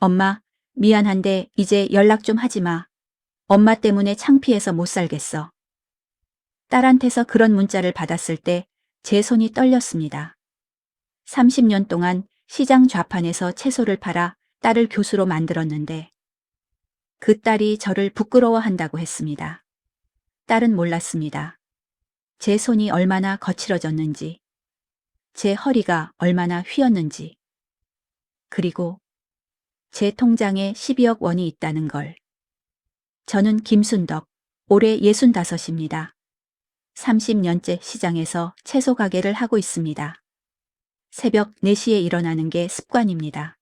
엄마, 미안한데 이제 연락 좀 하지 마. 엄마 때문에 창피해서 못 살겠어. 딸한테서 그런 문자를 받았을 때 제 손이 떨렸습니다. 30년 동안 시장 좌판에서 채소를 팔아 딸을 교수로 만들었는데 그 딸이 저를 부끄러워한다고 했습니다. 딸은 몰랐습니다. 제 손이 얼마나 거칠어졌는지, 제 허리가 얼마나 휘었는지, 그리고 제 통장에 12억 원이 있다는 걸. 저는 김순덕, 올해 65입니다. 30년째 시장에서 채소 가게를 하고 있습니다. 새벽 4시에 일어나는 게 습관입니다.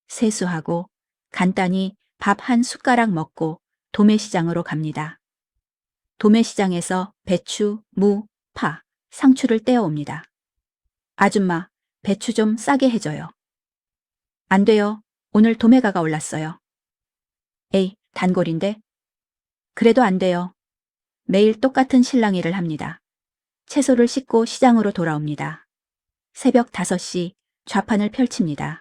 세수하고 간단히 밥 한 숟가락 먹고 도매시장으로 갑니다. 도매시장에서 배추, 무, 파, 상추를 떼어옵니다. 아줌마, 배추 좀 싸게 해줘요. 안 돼요. 오늘 도매가가 올랐어요. 에이, 단골인데? 그래도 안 돼요. 매일 똑같은 실랑이를 합니다. 채소를 싣고 시장으로 돌아옵니다. 새벽 5시 좌판을 펼칩니다.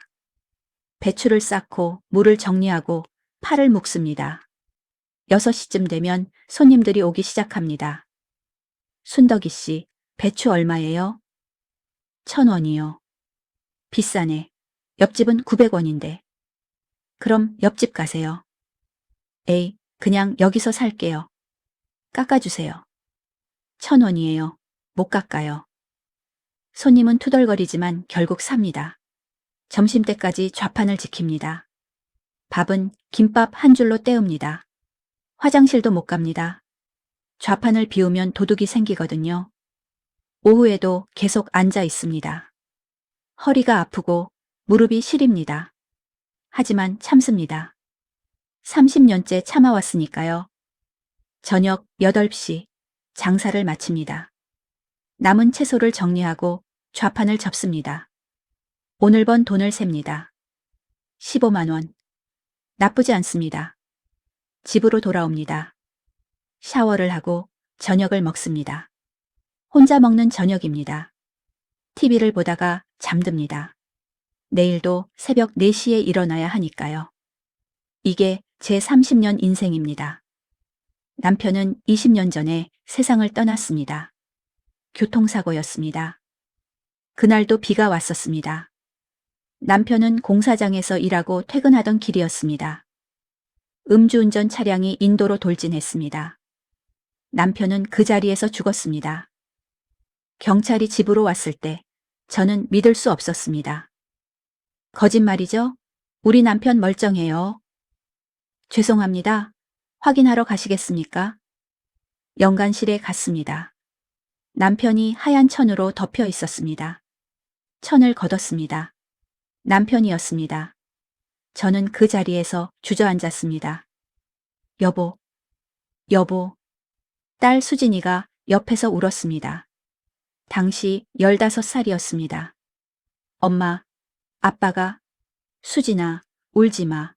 배추를 쌓고 물을 정리하고 파를 묶습니다. 6시쯤 되면 손님들이 오기 시작합니다. 순덕이 씨, 배추 얼마예요? 1,000원이요. 비싸네. 옆집은 900원인데. 그럼 옆집 가세요. 에이, 그냥 여기서 살게요. 깎아주세요. 1,000원이에요. 못 깎아요. 손님은 투덜거리지만 결국 삽니다. 점심때까지 좌판을 지킵니다. 밥은 김밥 한 줄로 때웁니다. 화장실도 못 갑니다. 좌판을 비우면 도둑이 생기거든요. 오후에도 계속 앉아 있습니다. 허리가 아프고 무릎이 시립니다. 하지만 참습니다. 30년째 참아왔으니까요. 저녁 8시 장사를 마칩니다. 남은 채소를 정리하고 좌판을 접습니다. 오늘 번 돈을 셉니다. 15만 원. 나쁘지 않습니다. 집으로 돌아옵니다. 샤워를 하고 저녁을 먹습니다. 혼자 먹는 저녁입니다. TV를 보다가 잠듭니다. 내일도 새벽 4시에 일어나야 하니까요. 이게 제 30년 인생입니다. 남편은 20년 전에 세상을 떠났습니다. 교통사고였습니다. 그날도 비가 왔었습니다. 남편은 공사장에서 일하고 퇴근하던 길이었습니다. 음주운전 차량이 인도로 돌진했습니다. 남편은 그 자리에서 죽었습니다. 경찰이 집으로 왔을 때 저는 믿을 수 없었습니다. 거짓말이죠? 우리 남편 멀쩡해요. 죄송합니다. 확인하러 가시겠습니까? 연간실에 갔습니다. 남편이 하얀 천으로 덮여 있었습니다. 천을 걷었습니다. 남편이었습니다. 저는 그 자리에서 주저앉았습니다. 여보, 여보. 딸 수진이가 옆에서 울었습니다. 당시 15살이었습니다. 엄마, 아빠가, 수진아, 울지 마.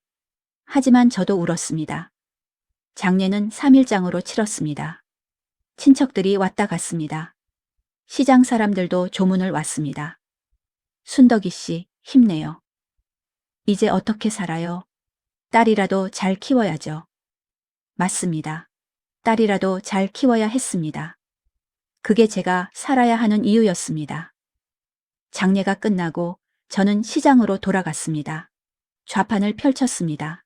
하지만 저도 울었습니다. 장례는 3일장으로 치렀습니다. 친척들이 왔다 갔습니다. 시장 사람들도 조문을 왔습니다. 순덕이 씨, 힘내요. 이제 어떻게 살아요? 딸이라도 잘 키워야죠. 맞습니다. 딸이라도 잘 키워야 했습니다. 그게 제가 살아야 하는 이유였습니다. 장례가 끝나고 저는 시장으로 돌아갔습니다. 좌판을 펼쳤습니다.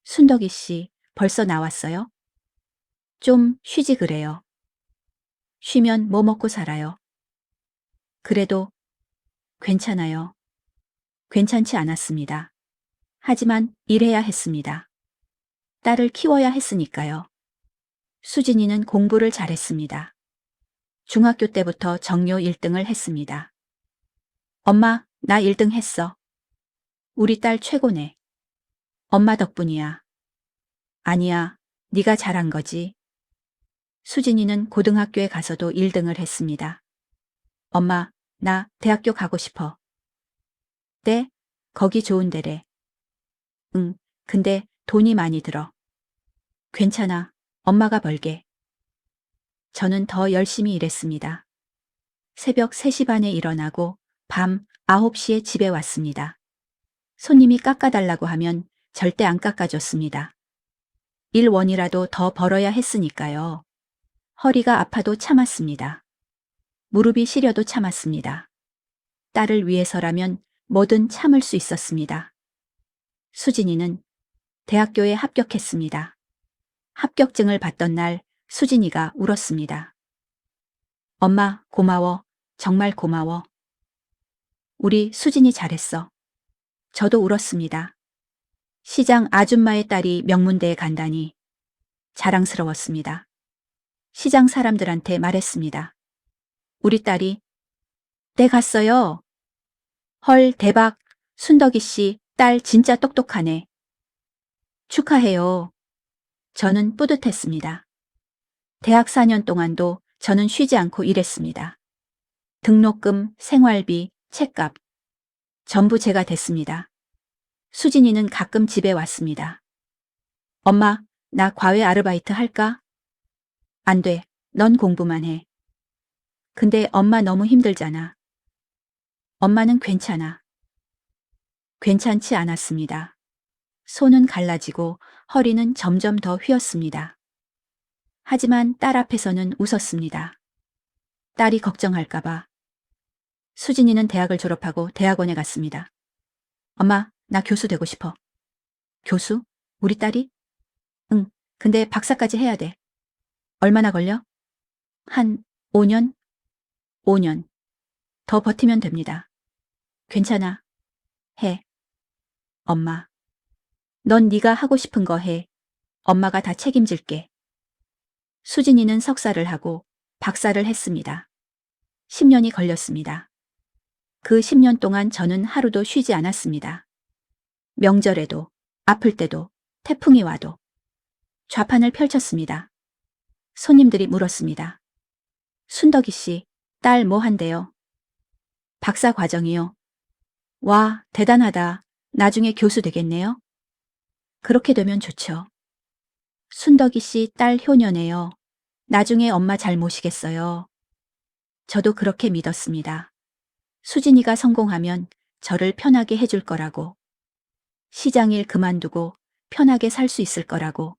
순덕이 씨, 벌써 나왔어요? 좀 쉬지 그래요. 쉬면 뭐 먹고 살아요? 그래도 괜찮아요. 괜찮지 않았습니다. 하지만 일해야 했습니다. 딸을 키워야 했으니까요. 수진이는 공부를 잘했습니다. 중학교 때부터 정교 1등을 했습니다. 엄마, 나 1등 했어. 우리 딸 최고네. 엄마 덕분이야. 아니야, 네가 잘한 거지. 수진이는 고등학교에 가서도 1등을 했습니다. 엄마, 나 대학교 가고 싶어. 네? 거기 좋은 데래. 응, 근데 돈이 많이 들어. 괜찮아, 엄마가 벌게. 저는 더 열심히 일했습니다. 새벽 3시 반에 일어나고 밤 9시에 집에 왔습니다. 손님이 깎아달라고 하면 절대 안 깎아줬습니다. 1원이라도 더 벌어야 했으니까요. 허리가 아파도 참았습니다. 무릎이 시려도 참았습니다. 딸을 위해서라면 뭐든 참을 수 있었습니다. 수진이는 대학교에 합격했습니다. 합격증을 받던 날 수진이가 울었습니다. 엄마, 고마워. 정말 고마워. 우리 수진이 잘했어. 저도 울었습니다. 시장 아줌마의 딸이 명문대에 간다니 자랑스러웠습니다. 시장 사람들한테 말했습니다. 우리 딸이 네 갔어요. 헐, 대박. 순덕이 씨, 딸 진짜 똑똑하네. 축하해요. 저는 뿌듯했습니다. 대학 4년 동안도 저는 쉬지 않고 일했습니다. 등록금, 생활비, 책값. 전부 제가 댔습니다. 수진이는 가끔 집에 왔습니다. 엄마, 나 과외 아르바이트 할까? 안 돼. 넌 공부만 해. 근데 엄마 너무 힘들잖아. 엄마는 괜찮아. 괜찮지 않았습니다. 손은 갈라지고 허리는 점점 더 휘었습니다. 하지만 딸 앞에서는 웃었습니다. 딸이 걱정할까봐. 수진이는 대학을 졸업하고 대학원에 갔습니다. 엄마, 나 교수 되고 싶어. 교수? 우리 딸이? 응, 근데 박사까지 해야 돼. 얼마나 걸려? 한 5년? 5년. 더 버티면 됩니다. 괜찮아. 해. 엄마. 넌 네가 하고 싶은 거 해. 엄마가 다 책임질게. 수진이는 석사를 하고 박사를 했습니다. 10년이 걸렸습니다. 그 10년 동안 저는 하루도 쉬지 않았습니다. 명절에도, 아플 때도, 태풍이 와도 좌판을 펼쳤습니다. 손님들이 물었습니다. 순덕이 씨, 딸 뭐 한대요? 박사 과정이요. 와, 대단하다. 나중에 교수 되겠네요. 그렇게 되면 좋죠. 순덕이 씨 딸 효녀네요. 나중에 엄마 잘 모시겠어요. 저도 그렇게 믿었습니다. 수진이가 성공하면 저를 편하게 해줄 거라고. 시장 일 그만두고 편하게 살 수 있을 거라고.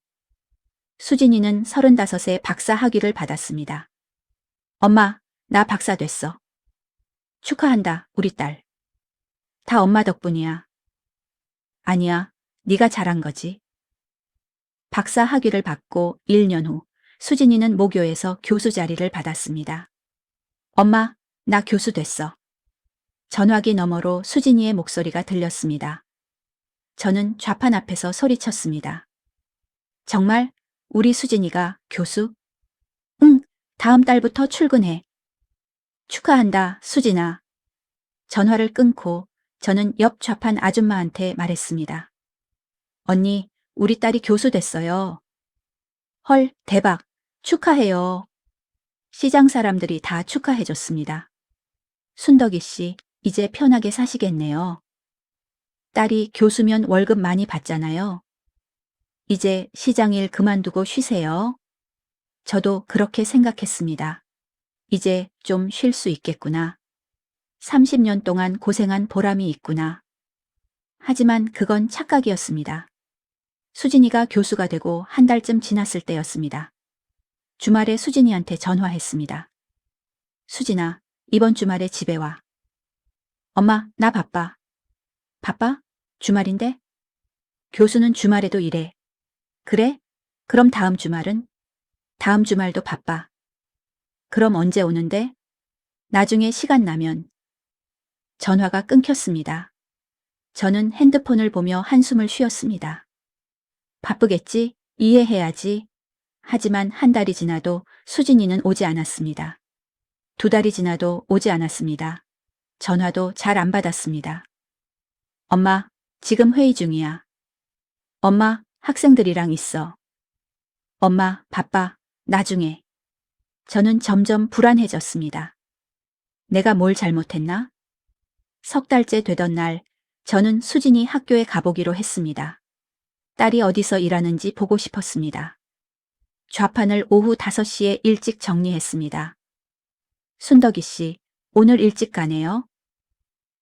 수진이는 35세 박사 학위를 받았습니다. 엄마, 나 박사 됐어. 축하한다, 우리 딸. 다 엄마 덕분이야. 아니야, 네가 잘한 거지. 박사 학위를 받고 1년 후 수진이는 모교에서 교수 자리를 받았습니다. 엄마, 나 교수 됐어. 전화기 너머로 수진이의 목소리가 들렸습니다. 저는 좌판 앞에서 소리쳤습니다. 정말? 우리 수진이가 교수? 응, 다음 달부터 출근해. 축하한다, 수진아. 전화를 끊고 저는 옆 좌판 아줌마한테 말했습니다. 언니, 우리 딸이 교수 됐어요. 헐, 대박. 축하해요. 시장 사람들이 다 축하해줬습니다. 순덕이 씨, 이제 편하게 사시겠네요. 딸이 교수면 월급 많이 받잖아요. 이제 시장 일 그만두고 쉬세요. 저도 그렇게 생각했습니다. 이제 좀 쉴 수 있겠구나. 30년 동안 고생한 보람이 있구나. 하지만 그건 착각이었습니다. 수진이가 교수가 되고 한 달쯤 지났을 때였습니다. 주말에 수진이한테 전화했습니다. 수진아, 이번 주말에 집에 와. 엄마, 나 바빠. 바빠? 주말인데? 교수는 주말에도 일해. 그래? 그럼 다음 주말은? 다음 주말도 바빠. 그럼 언제 오는데? 나중에 시간 나면. 전화가 끊겼습니다. 저는 핸드폰을 보며 한숨을 쉬었습니다. 바쁘겠지? 이해해야지. 하지만 한 달이 지나도 수진이는 오지 않았습니다. 2달이 지나도 오지 않았습니다. 전화도 잘 안 받았습니다. 엄마, 지금 회의 중이야. 엄마, 학생들이랑 있어. 엄마, 바빠. 나중에. 저는 점점 불안해졌습니다. 내가 뭘 잘못했나? 3달째 되던 날, 저는 수진이 학교에 가보기로 했습니다. 딸이 어디서 일하는지 보고 싶었습니다. 좌판을 오후 5시에 일찍 정리했습니다. 순덕이 씨, 오늘 일찍 가네요?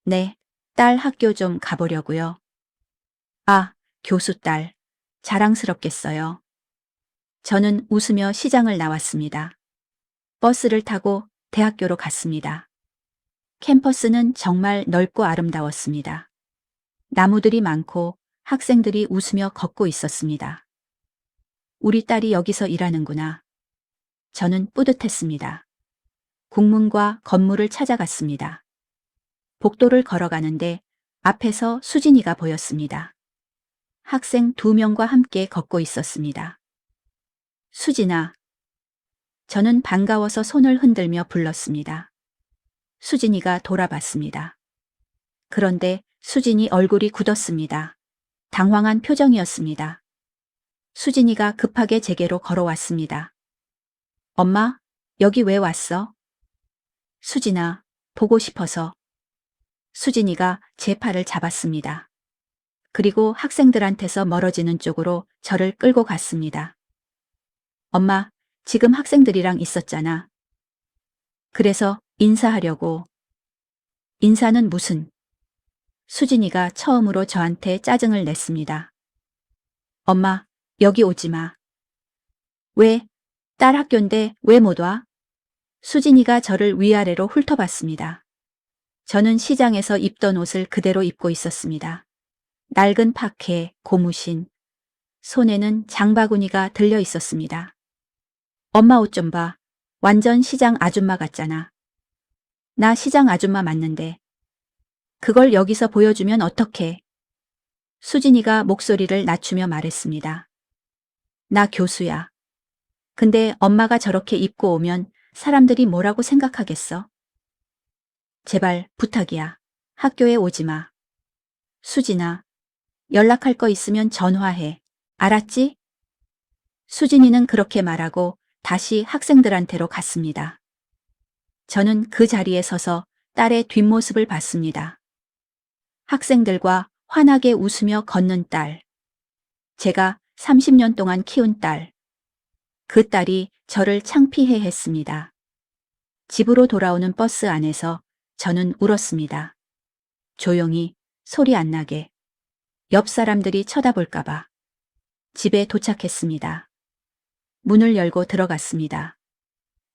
네, 딸 학교 좀 가보려고요. 아, 교수 딸. 자랑스럽겠어요. 저는 웃으며 시장을 나왔습니다. 버스를 타고 대학교로 갔습니다. 캠퍼스는 정말 넓고 아름다웠습니다. 나무들이 많고 학생들이 웃으며 걷고 있었습니다. 우리 딸이 여기서 일하는구나. 저는 뿌듯했습니다. 국문과 건물을 찾아갔습니다. 복도를 걸어가는데 앞에서 수진이가 보였습니다. 학생 2명과 함께 걷고 있었습니다. 수진아. 저는 반가워서 손을 흔들며 불렀습니다. 수진이가 돌아봤습니다. 그런데 수진이 얼굴이 굳었습니다. 당황한 표정이었습니다. 수진이가 급하게 제게로 걸어왔습니다. 엄마, 여기 왜 왔어? 수진아, 보고 싶어서. 수진이가 제 팔을 잡았습니다. 그리고 학생들한테서 멀어지는 쪽으로 저를 끌고 갔습니다. 엄마, 지금 학생들이랑 있었잖아. 그래서 인사하려고. 인사는 무슨? 수진이가 처음으로 저한테 짜증을 냈습니다. 엄마, 여기 오지 마. 왜? 딸 학교인데 왜 못 와? 수진이가 저를 위아래로 훑어봤습니다. 저는 시장에서 입던 옷을 그대로 입고 있었습니다. 낡은 파케, 고무신, 손에는 장바구니가 들려 있었습니다. 엄마 옷 좀 봐. 완전 시장 아줌마 같잖아. 나 시장 아줌마 맞는데. 그걸 여기서 보여주면 어떡해? 수진이가 목소리를 낮추며 말했습니다. 나 교수야. 근데 엄마가 저렇게 입고 오면 사람들이 뭐라고 생각하겠어? 제발 부탁이야. 학교에 오지 마. 수진아, 연락할 거 있으면 전화해. 알았지? 수진이는 그렇게 말하고 다시 학생들한테로 갔습니다. 저는 그 자리에 서서 딸의 뒷모습을 봤습니다. 학생들과 환하게 웃으며 걷는 딸. 제가 30년 동안 키운 딸. 그 딸이 저를 창피해 했습니다. 집으로 돌아오는 버스 안에서 저는 울었습니다. 조용히, 소리 안 나게. 옆 사람들이 쳐다볼까봐. 집에 도착했습니다. 문을 열고 들어갔습니다.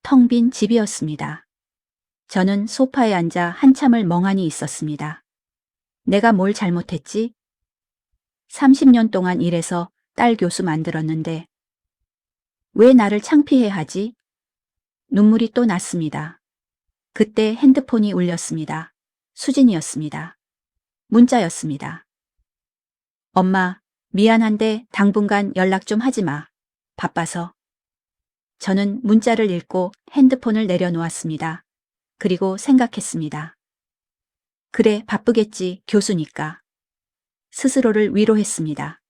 텅 빈 집이었습니다. 저는 소파에 앉아 한참을 멍하니 있었습니다. 내가 뭘 잘못했지? 30년 동안 일해서 딸 교수 만들었는데 왜 나를 창피해 하지? 눈물이 또 났습니다. 그때 핸드폰이 울렸습니다. 수진이었습니다. 문자였습니다. 엄마, 미안한데 당분간 연락 좀 하지 마. 바빠서. 저는 문자를 읽고 핸드폰을 내려놓았습니다. 그리고 생각했습니다. 그래, 바쁘겠지, 교수니까. 스스로를 위로했습니다.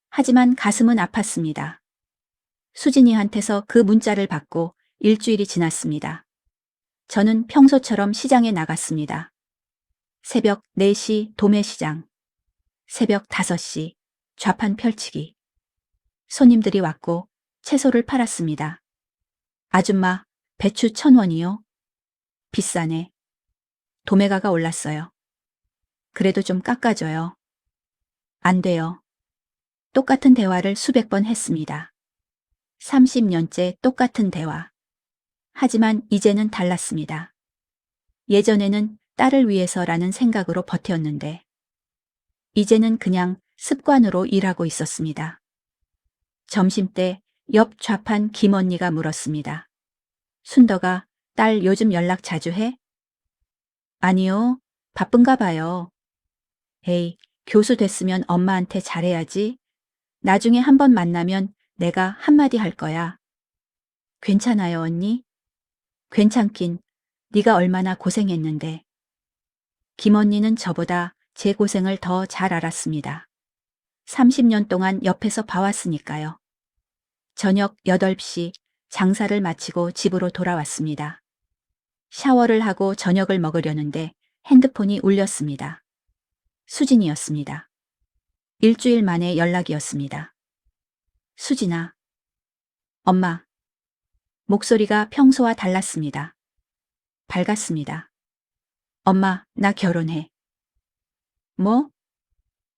하지만 가슴은 아팠습니다. 수진이한테서 그 문자를 받고 일주일이 지났습니다. 저는 평소처럼 시장에 나갔습니다. 새벽 4시 도매시장. 새벽 5시 좌판 펼치기. 손님들이 왔고 채소를 팔았습니다. 아줌마, 배추 1,000원이요? 비싸네. 도매가가 올랐어요. 그래도 좀 깎아줘요. 안 돼요. 똑같은 대화를 수백 번 했습니다. 30년째 똑같은 대화. 하지만 이제는 달랐습니다. 예전에는 딸을 위해서라는 생각으로 버텼는데 이제는 그냥 습관으로 일하고 있었습니다. 점심때 옆 좌판 김언니가 물었습니다. 순덕아, 딸 요즘 연락 자주 해? 아니요, 바쁜가 봐요. 에이, 교수 됐으면 엄마한테 잘해야지. 나중에 한번 만나면 내가 한마디 할 거야. 괜찮아요, 언니? 괜찮긴. 네가 얼마나 고생했는데. 김언니는 저보다 제 고생을 더 잘 알았습니다. 30년 동안 옆에서 봐왔으니까요. 저녁 8시 장사를 마치고 집으로 돌아왔습니다. 샤워를 하고 저녁을 먹으려는데 핸드폰이 울렸습니다. 수진이었습니다. 일주일 만에 연락이었습니다. 수진아. 엄마. 목소리가 평소와 달랐습니다. 밝았습니다. 엄마, 나 결혼해. 뭐?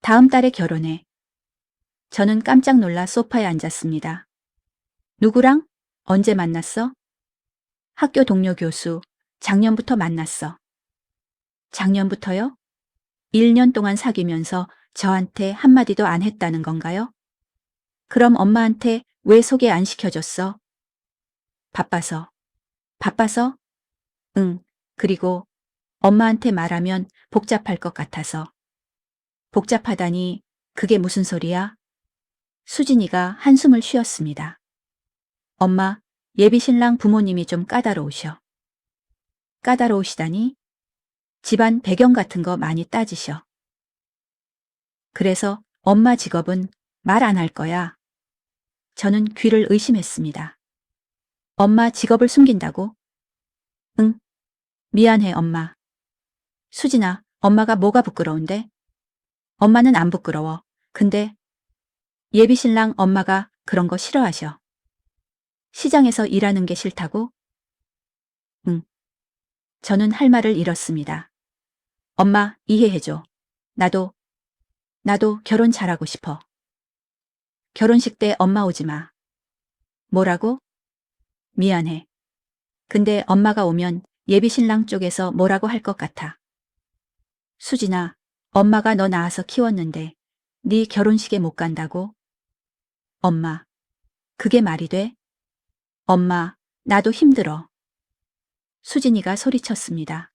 다음 달에 결혼해. 저는 깜짝 놀라 소파에 앉았습니다. 누구랑? 언제 만났어? 학교 동료 교수. 작년부터 만났어. 작년부터요? 1년 동안 사귀면서 저한테 한마디도 안 했다는 건가요? 그럼 엄마한테 왜 소개 안 시켜줬어? 바빠서. 바빠서? 응. 그리고 엄마한테 말하면 복잡할 것 같아서. 복잡하다니 그게 무슨 소리야? 수진이가 한숨을 쉬었습니다. 엄마, 예비신랑 부모님이 좀 까다로우셔. 까다로우시다니? 집안 배경 같은 거 많이 따지셔. 그래서 엄마 직업은 말 안 할 거야. 저는 귀를 의심했습니다. 엄마 직업을 숨긴다고? 응. 미안해, 엄마. 수진아, 엄마가 뭐가 부끄러운데? 엄마는 안 부끄러워. 근데 예비신랑 엄마가 그런 거 싫어하셔. 시장에서 일하는 게 싫다고? 응. 저는 할 말을 잃었습니다. 엄마, 이해해줘. 나도 결혼 잘하고 싶어. 결혼식 때 엄마 오지 마. 뭐라고? 미안해. 근데 엄마가 오면 예비신랑 쪽에서 뭐라고 할 것 같아. 수진아, 엄마가 너 낳아서 키웠는데 네 결혼식에 못 간다고? 엄마, 그게 말이 돼? 엄마, 나도 힘들어. 수진이가 소리쳤습니다.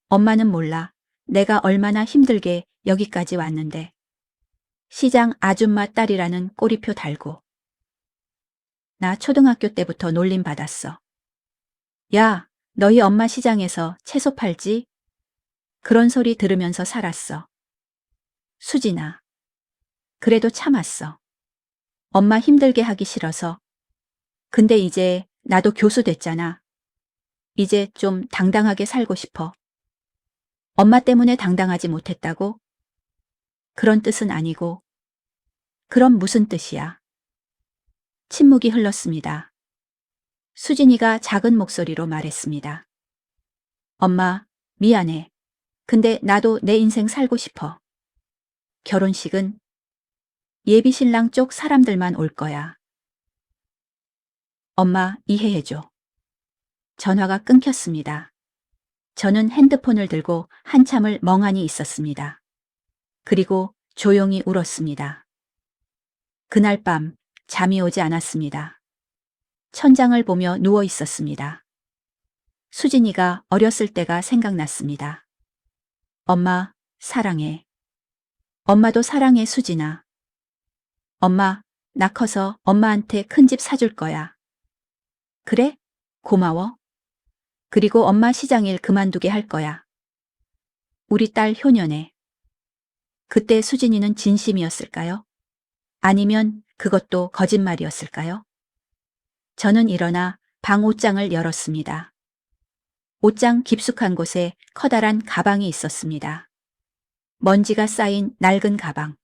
엄마는 몰라. 내가 얼마나 힘들게 여기까지 왔는데. 시장 아줌마 딸이라는 꼬리표 달고. 나 초등학교 때부터 놀림 받았어. 야, 너희 엄마 시장에서 채소 팔지? 그런 소리 들으면서 살았어. 수진아. 그래도 참았어. 엄마 힘들게 하기 싫어서. 근데 이제 나도 교수 됐잖아. 이제 좀 당당하게 살고 싶어. 엄마 때문에 당당하지 못했다고? 그런 뜻은 아니고. 그럼 무슨 뜻이야? 침묵이 흘렀습니다. 수진이가 작은 목소리로 말했습니다. 엄마, 미안해. 근데 나도 내 인생 살고 싶어. 결혼식은 예비신랑 쪽 사람들만 올 거야. 엄마, 이해해줘. 전화가 끊겼습니다. 저는 핸드폰을 들고 한참을 멍하니 있었습니다. 그리고 조용히 울었습니다. 그날 밤 잠이 오지 않았습니다. 천장을 보며 누워 있었습니다. 수진이가 어렸을 때가 생각났습니다. 엄마, 사랑해. 엄마도 사랑해, 수진아. 엄마, 나 커서 엄마한테 큰 집 사줄 거야. 그래? 고마워. 그리고 엄마 시장일 그만두게 할 거야. 우리 딸 효년에. 그때 수진이는 진심이었을까요? 아니면 그것도 거짓말이었을까요? 저는 일어나 방 옷장을 열었습니다. 옷장 깊숙한 곳에 커다란 가방이 있었습니다. 먼지가 쌓인 낡은 가방.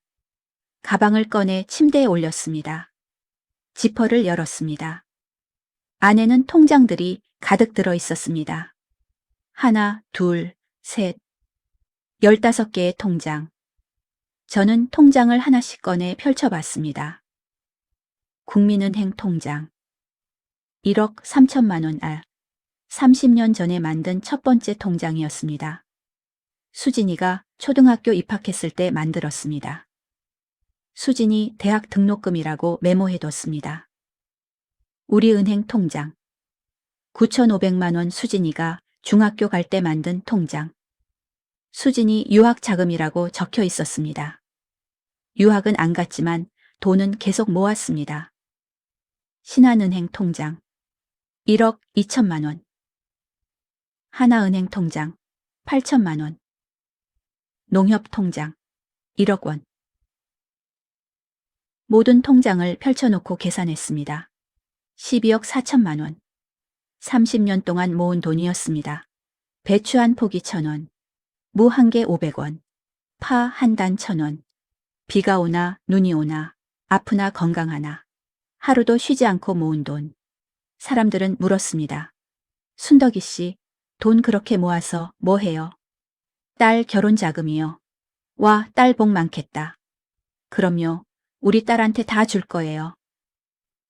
가방을 꺼내 침대에 올렸습니다. 지퍼를 열었습니다. 안에는 통장들이 가득 들어 있었습니다. 하나, 둘, 셋, 15개의 통장. 저는 통장을 하나씩 꺼내 펼쳐봤습니다. 국민은행 통장. 1억 3천만 원 30년 전에 만든 첫 번째 통장이었습니다. 수진이가 초등학교 입학했을 때 만들었습니다. 수진이 대학 등록금이라고 메모해뒀습니다. 우리은행 통장. 9,500만 원 수진이가 중학교 갈 때 만든 통장. 수진이 유학 자금이라고 적혀 있었습니다. 유학은 안 갔지만 돈은 계속 모았습니다. 신한은행 통장. 1억 2천만 원. 하나은행 통장. 8천만 원. 농협 통장. 1억 원. 모든 통장을 펼쳐놓고 계산했습니다. 12억 4천만 원. 30년 동안 모은 돈이었습니다. 배추 한 포기 1,000원. 무 한 개 500원. 파 한 단 1,000원. 비가 오나 눈이 오나 아프나 건강하나 하루도 쉬지 않고 모은 돈. 사람들은 물었습니다. 순덕이 씨, 돈 그렇게 모아서 뭐 해요? 딸 결혼 자금이요. 와, 딸 복 많겠다. 그럼요. 우리 딸한테 다 줄 거예요.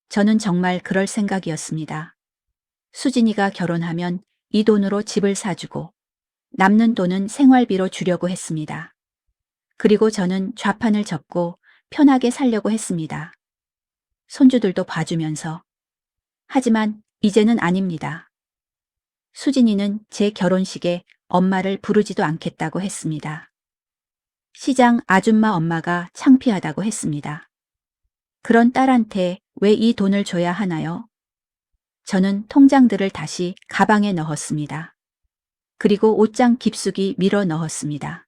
저는 정말 그럴 생각이었습니다. 수진이가 결혼하면 이 돈으로 집을 사주고 남는 돈은 생활비로 주려고 했습니다. 그리고 저는 좌판을 접고 편하게 살려고 했습니다. 손주들도 봐주면서. 하지만 이제는 아닙니다. 수진이는 제 결혼식에 엄마를 부르지도 않겠다고 했습니다. 시장 아줌마 엄마가 창피하다고 했습니다. 그런 딸한테 왜 이 돈을 줘야 하나요? 저는 통장들을 다시 가방에 넣었습니다. 그리고 옷장 깊숙이 밀어 넣었습니다.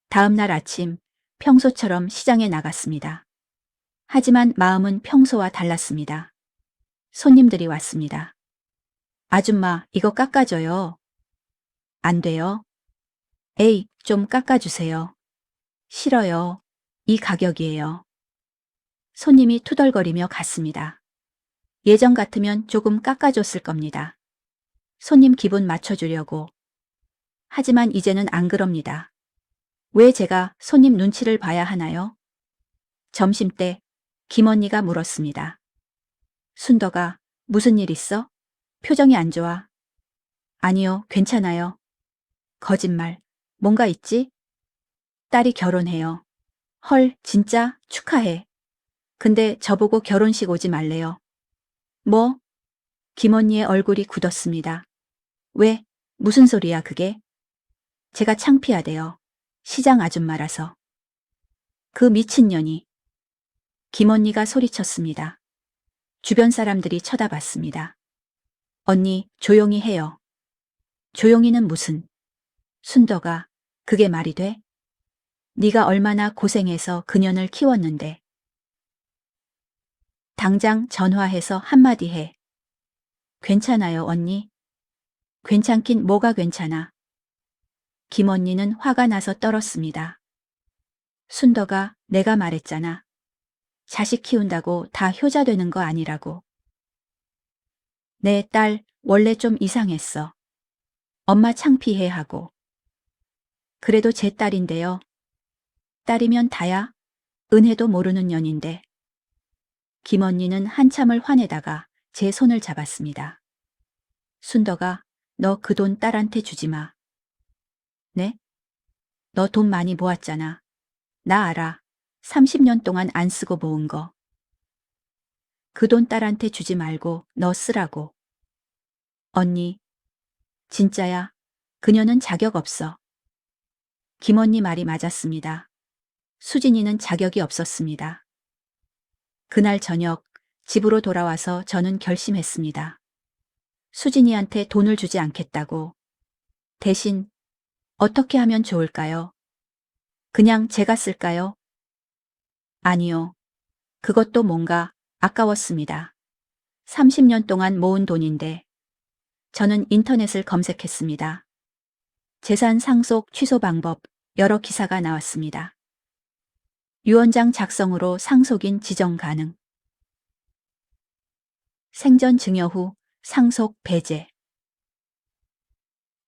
다음 날 아침 평소처럼 시장에 나갔습니다. 하지만 마음은 평소와 달랐습니다. 손님들이 왔습니다. 아줌마, 이거 깎아줘요. 안 돼요. 에이, 좀 깎아주세요. 싫어요. 이 가격이에요. 손님이 투덜거리며 갔습니다. 예전 같으면 조금 깎아줬을 겁니다. 손님 기분 맞춰주려고. 하지만 이제는 안 그럽니다. 왜 제가 손님 눈치를 봐야 하나요? 점심때 김언니가 물었습니다. 순덕아, 무슨 일 있어? 표정이 안 좋아. 아니요, 괜찮아요. 거짓말. 뭔가 있지? 딸이 결혼해요. 헐, 진짜 축하해. 근데 저보고 결혼식 오지 말래요. 뭐? 김언니의 얼굴이 굳었습니다. 왜? 무슨 소리야 그게? 제가 창피하대요. 시장 아줌마라서. 그 미친년이. 김언니가 소리쳤습니다. 주변 사람들이 쳐다봤습니다. 언니, 조용히 해요. 조용히는 무슨. 순덕아, 그게 말이 돼? 네가 얼마나 고생해서 그년을 키웠는데. 당장 전화해서 한마디 해. 괜찮아요, 언니. 괜찮긴 뭐가 괜찮아. 김언니는 화가 나서 떨었습니다. 순덕아, 내가 말했잖아. 자식 키운다고 다 효자 되는 거 아니라고. 내 딸 원래 좀 이상했어. 엄마 창피해 하고. 그래도 제 딸인데요. 딸이면 다야. 은혜도 모르는 년인데. 김언니는 한참을 화내다가 제 손을 잡았습니다. 순덕아, 너 그 돈 딸한테 주지 마. 네? 너 돈 많이 모았잖아. 나 알아. 30년 동안 안 쓰고 모은 거. 그 돈 딸한테 주지 말고 너 쓰라고. 언니, 진짜야. 그녀는 자격 없어. 김언니 말이 맞았습니다. 수진이는 자격이 없었습니다. 그날 저녁 집으로 돌아와서 저는 결심했습니다. 수진이한테 돈을 주지 않겠다고. 대신 어떻게 하면 좋을까요? 그냥 제가 쓸까요? 아니요. 그것도 뭔가 아까웠습니다. 30년 동안 모은 돈인데. 저는 인터넷을 검색했습니다. 재산 상속 취소 방법 여러 기사가 나왔습니다. 유언장 작성으로 상속인 지정 가능. 생전 증여 후 상속 배제.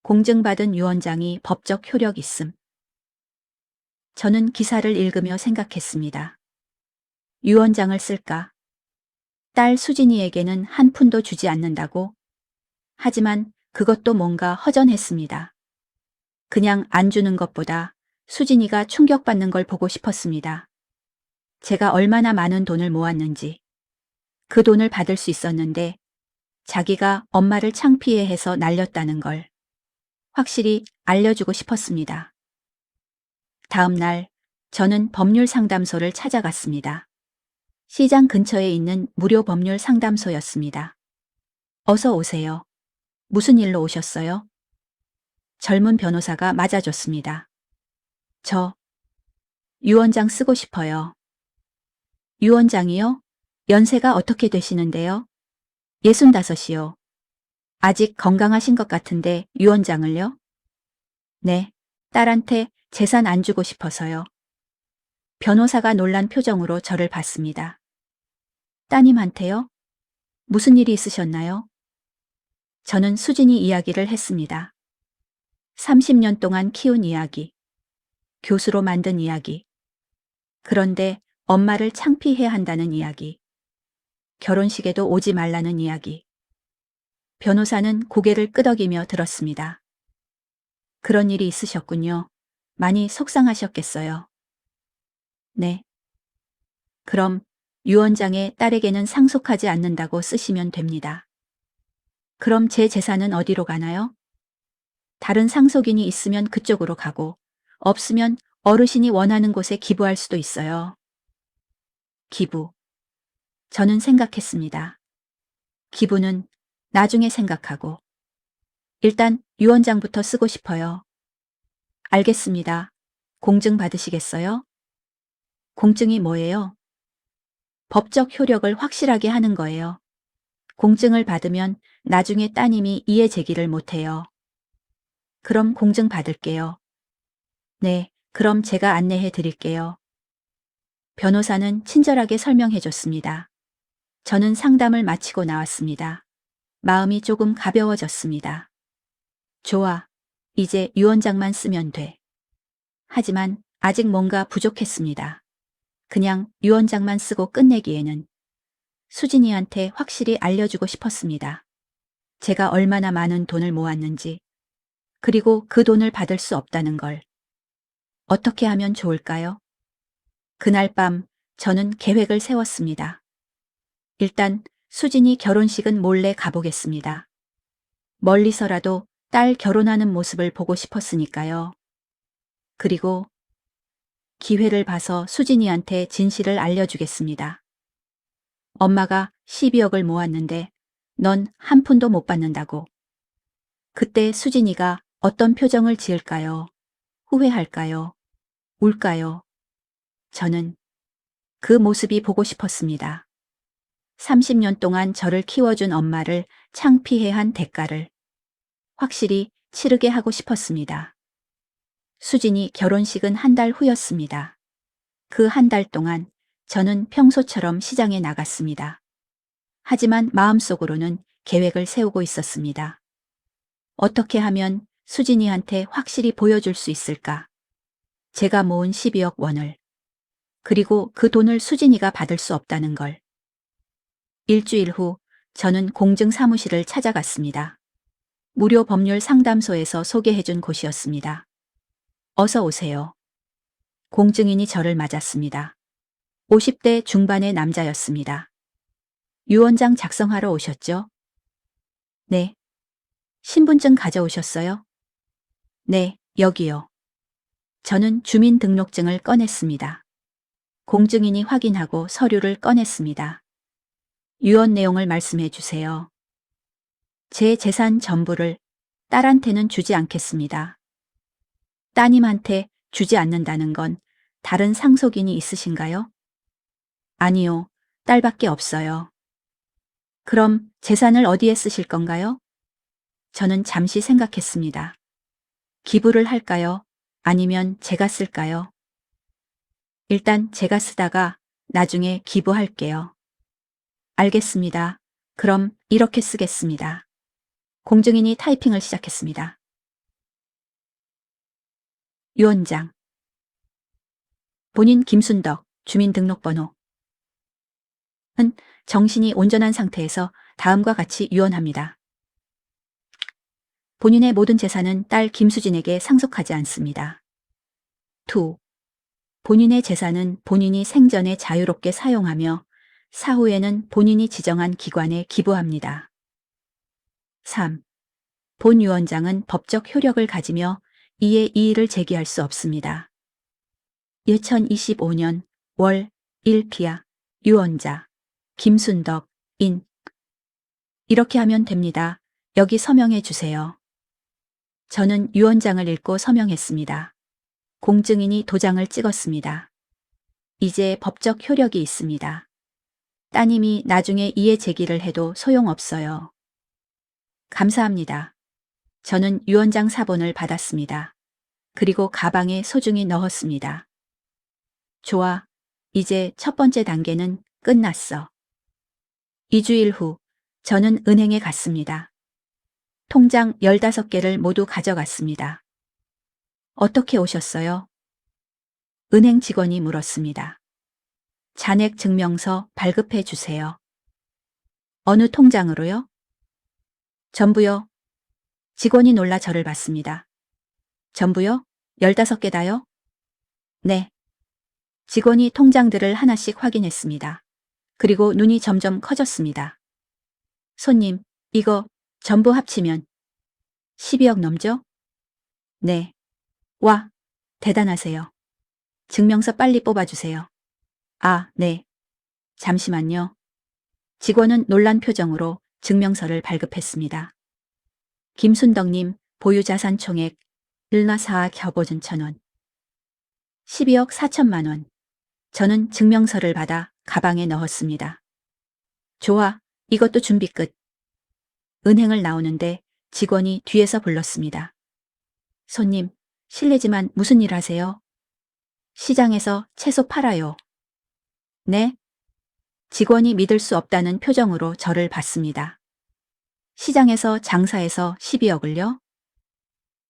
공증받은 유언장이 법적 효력 있음. 저는 기사를 읽으며 생각했습니다. 유언장을 쓸까? 딸 수진이에게는 한 푼도 주지 않는다고? 하지만 그것도 뭔가 허전했습니다. 그냥 안 주는 것보다 수진이가 충격받는 걸 보고 싶었습니다. 제가 얼마나 많은 돈을 모았는지. 그 돈을 받을 수 있었는데 자기가 엄마를 창피해해서 날렸다는 걸 확실히 알려주고 싶었습니다. 다음 날 저는 법률 상담소를 찾아갔습니다. 시장 근처에 있는 무료 법률 상담소였습니다. 어서 오세요. 무슨 일로 오셨어요? 젊은 변호사가 맞아줬습니다. 저 유언장 쓰고 싶어요. 유언장이요? 연세가 어떻게 되시는데요? 65이요. 아직 건강하신 것 같은데 유언장을요? 네, 딸한테 재산 안 주고 싶어서요. 변호사가 놀란 표정으로 저를 봤습니다. 따님한테요? 무슨 일이 있으셨나요? 저는 수진이 이야기를 했습니다. 30년 동안 키운 이야기. 교수로 만든 이야기. 그런데 엄마를 창피해 한다는 이야기. 결혼식에도 오지 말라는 이야기. 변호사는 고개를 끄덕이며 들었습니다. 그런 일이 있으셨군요. 많이 속상하셨겠어요. 네. 그럼 유언장에 딸에게는 상속하지 않는다고 쓰시면 됩니다. 그럼 제 재산은 어디로 가나요? 다른 상속인이 있으면 그쪽으로 가고, 없으면 어르신이 원하는 곳에 기부할 수도 있어요. 기부. 저는 생각했습니다. 기부는 나중에 생각하고, 일단 유언장부터 쓰고 싶어요. 알겠습니다. 공증 받으시겠어요? 공증이 뭐예요? 법적 효력을 확실하게 하는 거예요. 공증을 받으면 나중에 따님이 이해 제기를 못해요. 그럼 공증 받을게요. 네, 그럼 제가 안내해 드릴게요. 변호사는 친절하게 설명해 줬습니다. 저는 상담을 마치고 나왔습니다. 마음이 조금 가벼워졌습니다. 좋아. 이제 유언장만 쓰면 돼. 하지만 아직 뭔가 부족했습니다. 그냥 유언장만 쓰고 끝내기에는 수진이한테 확실히 알려주고 싶었습니다. 제가 얼마나 많은 돈을 모았는지, 그리고 그 돈을 받을 수 없다는 걸. 어떻게 하면 좋을까요? 그날 밤 저는 계획을 세웠습니다. 일단 수진이 결혼식은 몰래 가보겠습니다. 멀리서라도 딸 결혼하는 모습을 보고 싶었으니까요. 그리고 기회를 봐서 수진이한테 진실을 알려주겠습니다. 엄마가 12억을 모았는데 넌 한 푼도 못 받는다고. 그때 수진이가 어떤 표정을 지을까요? 후회할까요? 울까요? 저는 그 모습이 보고 싶었습니다. 30년 동안 저를 키워준 엄마를 창피해한 대가를 확실히 치르게 하고 싶었습니다. 수진이 결혼식은 한 달 후였습니다. 그 한 달 동안 저는 평소처럼 시장에 나갔습니다. 하지만 마음속으로는 계획을 세우고 있었습니다. 어떻게 하면 수진이한테 확실히 보여줄 수 있을까? 제가 모은 12억 원을. 그리고 그 돈을 수진이가 받을 수 없다는 걸. 일주일 후 저는 공증 사무실을 찾아갔습니다. 무료 법률 상담소에서 소개해준 곳이었습니다. 어서 오세요. 공증인이 저를 맞았습니다. 50대 중반의 남자였습니다. 유언장 작성하러 오셨죠? 네. 신분증 가져오셨어요? 네, 여기요. 저는 주민등록증을 꺼냈습니다. 공증인이 확인하고 서류를 꺼냈습니다. 유언 내용을 말씀해 주세요. 제 재산 전부를 딸한테는 주지 않겠습니다. 따님한테 주지 않는다는 건 다른 상속인이 있으신가요? 아니요, 딸밖에 없어요. 그럼 재산을 어디에 쓰실 건가요? 저는 잠시 생각했습니다. 기부를 할까요? 아니면 제가 쓸까요? 일단 제가 쓰다가 나중에 기부할게요. 알겠습니다. 그럼 이렇게 쓰겠습니다. 공증인이 타이핑을 시작했습니다. 유언장. 본인 김순덕, 주민등록번호. 은 정신이 온전한 상태에서 다음과 같이 유언합니다. 본인의 모든 재산은 딸 김수진에게 상속하지 않습니다. 2. 본인의 재산은 본인이 생전에 자유롭게 사용하며 사후에는 본인이 지정한 기관에 기부합니다. 3. 본 유언장은 법적 효력을 가지며 이에 이의를 제기할 수 없습니다. 2025년 월 1피아 유언자 김순덕 인. 이렇게 하면 됩니다. 여기 서명해 주세요. 저는 유언장을 읽고 서명했습니다. 공증인이 도장을 찍었습니다. 이제 법적 효력이 있습니다. 따님이 나중에 이해 제기를 해도 소용없어요. 감사합니다. 저는 유언장 사본을 받았습니다. 그리고 가방에 소중히 넣었습니다. 좋아. 이제 첫 번째 단계는 끝났어. 2주일 후 저는 은행에 갔습니다. 통장 15개를 모두 가져갔습니다. 어떻게 오셨어요? 은행 직원이 물었습니다. 잔액 증명서 발급해 주세요. 어느 통장으로요? 전부요. 직원이 놀라 저를 봤습니다. 전부요? 15개 다요? 네. 직원이 통장들을 하나씩 확인했습니다. 그리고 눈이 점점 커졌습니다. 손님, 이거 전부 합치면 12억 넘죠? 네. 와, 대단하세요. 증명서 빨리 뽑아주세요. 아, 네. 잠시만요. 직원은 놀란 표정으로 증명서를 발급했습니다. 김순덕님, 보유자산 총액 1나4 겨보준 1,000원. 12억 4천만 원. 저는 증명서를 받아 가방에 넣었습니다. 좋아, 이것도 준비 끝. 은행을 나오는데 직원이 뒤에서 불렀습니다. 손님, 실례지만 무슨 일 하세요? 시장에서 채소 팔아요. 네? 직원이 믿을 수 없다는 표정으로 저를 봤습니다. 시장에서 장사해서 12억을요?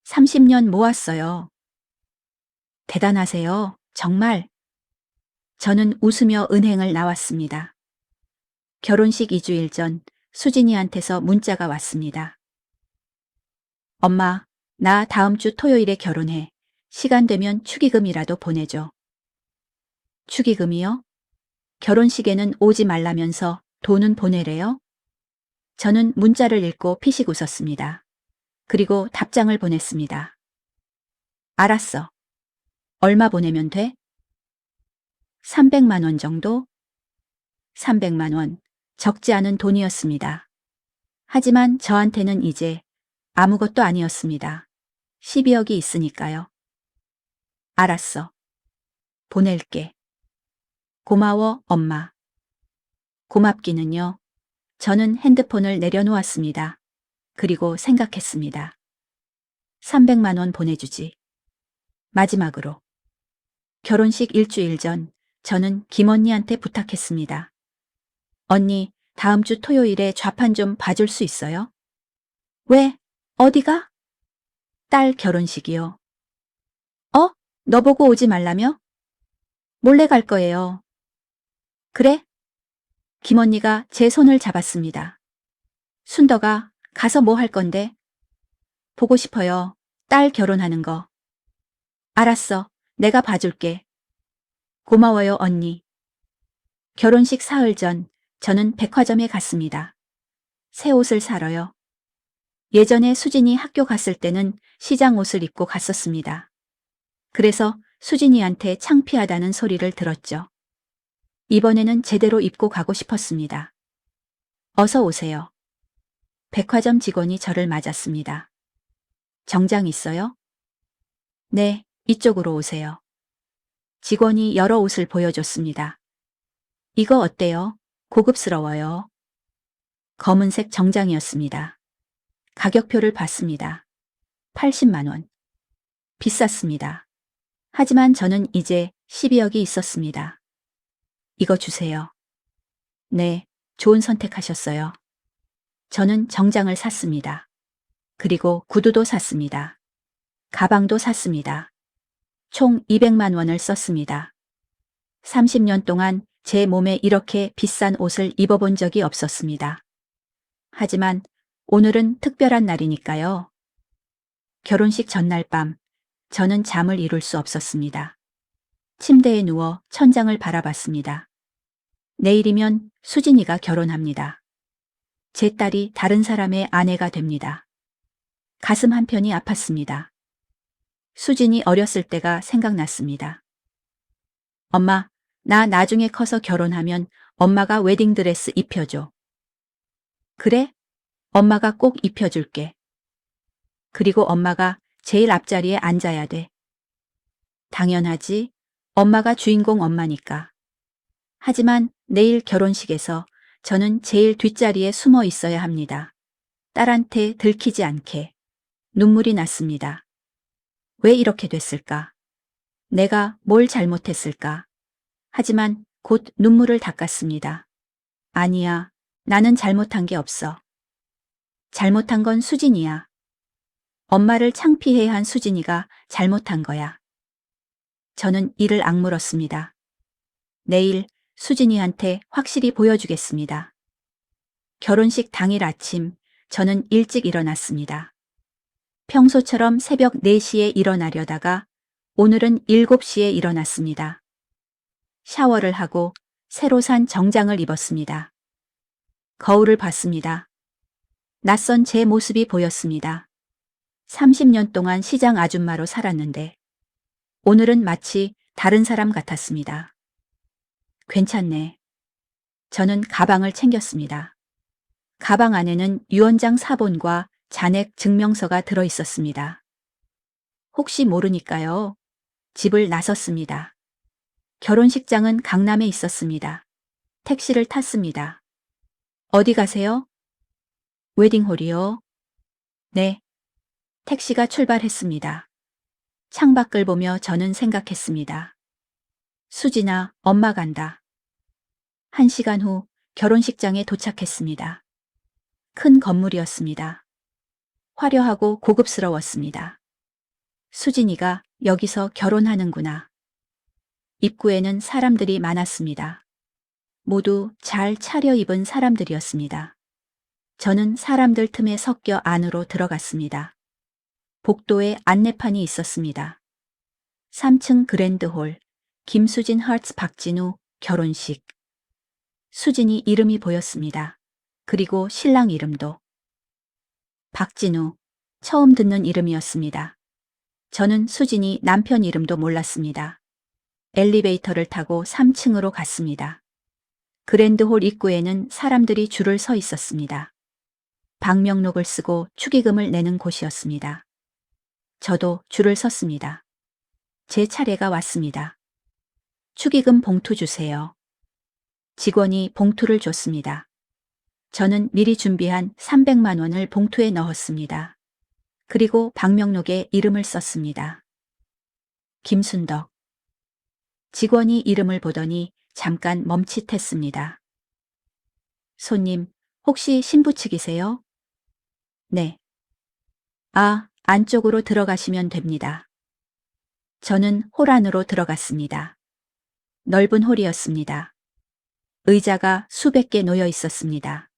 30년 모았어요. 대단하세요. 정말. 저는 웃으며 은행을 나왔습니다. 결혼식 2주일 전 수진이한테서 문자가 왔습니다. 엄마, 나 다음 주 토요일에 결혼해. 시간 되면 축의금이라도 보내줘. 축의금이요? 결혼식에는 오지 말라면서 돈은 보내래요? 저는 문자를 읽고 피식 웃었습니다. 그리고 답장을 보냈습니다. 알았어. 얼마 보내면 돼? 300만 원 정도? 300만 원. 적지 않은 돈이었습니다. 하지만 저한테는 이제 아무것도 아니었습니다. 12억이 있으니까요. 알았어. 보낼게. 고마워, 엄마. 고맙기는요. 저는 핸드폰을 내려놓았습니다. 그리고 생각했습니다. 300만 원 보내주지. 마지막으로. 결혼식 일주일 전 저는 김언니한테 부탁했습니다. 언니, 다음 주 토요일에 좌판 좀 봐줄 수 있어요? 왜? 어디가? 딸 결혼식이요. 어? 너 보고 오지 말라며? 몰래 갈 거예요. 그래? 김언니가 제 손을 잡았습니다. 순덕아, 가서 뭐 할 건데? 보고 싶어요. 딸 결혼하는 거. 알았어. 내가 봐줄게. 고마워요, 언니. 결혼식 사흘 전 저는 백화점에 갔습니다. 새 옷을 사러요. 예전에 수진이 학교 갔을 때는 시장 옷을 입고 갔었습니다. 그래서 수진이한테 창피하다는 소리를 들었죠. 이번에는 제대로 입고 가고 싶었습니다. 어서 오세요. 백화점 직원이 저를 맞았습니다. 정장 있어요? 네, 이쪽으로 오세요. 직원이 여러 옷을 보여줬습니다. 이거 어때요? 고급스러워요. 검은색 정장이었습니다. 가격표를 봤습니다. 80만 원. 비쌌습니다. 하지만 저는 이제 12억이 있었습니다. 이거 주세요. 네, 좋은 선택하셨어요. 저는 정장을 샀습니다. 그리고 구두도 샀습니다. 가방도 샀습니다. 총 200만 원을 썼습니다. 30년 동안 제 몸에 이렇게 비싼 옷을 입어본 적이 없었습니다. 하지만 오늘은 특별한 날이니까요. 결혼식 전날 밤, 저는 잠을 이룰 수 없었습니다. 침대에 누워 천장을 바라봤습니다. 내일이면 수진이가 결혼합니다. 제 딸이 다른 사람의 아내가 됩니다. 가슴 한편이 아팠습니다. 수진이 어렸을 때가 생각났습니다. 엄마, 나 나중에 커서 결혼하면 엄마가 웨딩드레스 입혀줘. 그래? 엄마가 꼭 입혀줄게. 그리고 엄마가 제일 앞자리에 앉아야 돼. 당연하지. 엄마가 주인공 엄마니까. 하지만 내일 결혼식에서 저는 제일 뒷자리에 숨어 있어야 합니다. 딸한테 들키지 않게. 눈물이 났습니다. 왜 이렇게 됐을까? 내가 뭘 잘못했을까? 하지만 곧 눈물을 닦았습니다. 아니야, 나는 잘못한 게 없어. 잘못한 건 수진이야. 엄마를 창피해 한 수진이가 잘못한 거야. 저는 이를 악물었습니다. 내일 수진이한테 확실히 보여주겠습니다. 결혼식 당일 아침 저는 일찍 일어났습니다. 평소처럼 새벽 4시에 일어나려다가 오늘은 7시에 일어났습니다. 샤워를 하고 새로 산 정장을 입었습니다. 거울을 봤습니다. 낯선 제 모습이 보였습니다. 30년 동안 시장 아줌마로 살았는데 오늘은 마치 다른 사람 같았습니다. 괜찮네. 저는 가방을 챙겼습니다. 가방 안에는 유언장 사본과 잔액 증명서가 들어 있었습니다. 혹시 모르니까요. 집을 나섰습니다. 결혼식장은 강남에 있었습니다. 택시를 탔습니다. 어디 가세요? 웨딩홀이요. 네. 택시가 출발했습니다. 창밖을 보며 저는 생각했습니다. 수진아, 엄마 간다. 1시간 후 결혼식장에 도착했습니다. 큰 건물이었습니다. 화려하고 고급스러웠습니다. 수진이가 여기서 결혼하는구나. 입구에는 사람들이 많았습니다. 모두 잘 차려입은 사람들이었습니다. 저는 사람들 틈에 섞여 안으로 들어갔습니다. 복도에 안내판이 있었습니다. 3층 그랜드홀, 김수진 헐츠 박진우 결혼식. 수진이 이름이 보였습니다. 그리고 신랑 이름도. 박진우, 처음 듣는 이름이었습니다. 저는 수진이 남편 이름도 몰랐습니다. 엘리베이터를 타고 3층으로 갔습니다. 그랜드홀 입구에는 사람들이 줄을 서 있었습니다. 방명록을 쓰고 축의금을 내는 곳이었습니다. 저도 줄을 섰습니다. 제 차례가 왔습니다. 축의금 봉투 주세요. 직원이 봉투를 줬습니다. 저는 미리 준비한 300만 원을 봉투에 넣었습니다. 그리고 방명록에 이름을 썼습니다. 김순덕. 직원이 이름을 보더니 잠깐 멈칫했습니다. 손님, 혹시 신부 측이세요? 네. 아, 안쪽으로 들어가시면 됩니다. 저는 홀 안으로 들어갔습니다. 넓은 홀이었습니다. 의자가 수백 개 놓여 있었습니다.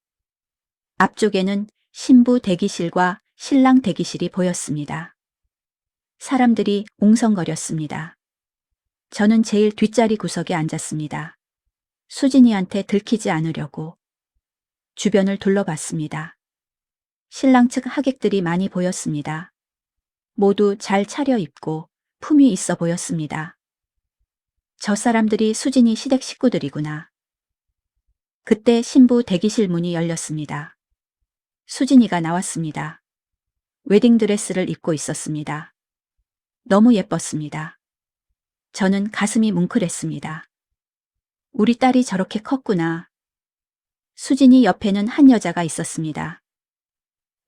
앞쪽에는 신부 대기실과 신랑 대기실이 보였습니다. 사람들이 웅성거렸습니다. 저는 제일 뒷자리 구석에 앉았습니다. 수진이한테 들키지 않으려고. 주변을 둘러봤습니다. 신랑 측 하객들이 많이 보였습니다. 모두 잘 차려입고 품위 있어 보였습니다. 저 사람들이 수진이 시댁 식구들이구나. 그때 신부 대기실 문이 열렸습니다. 수진이가 나왔습니다. 웨딩드레스를 입고 있었습니다. 너무 예뻤습니다. 저는 가슴이 뭉클했습니다. 우리 딸이 저렇게 컸구나. 수진이 옆에는 한 여자가 있었습니다.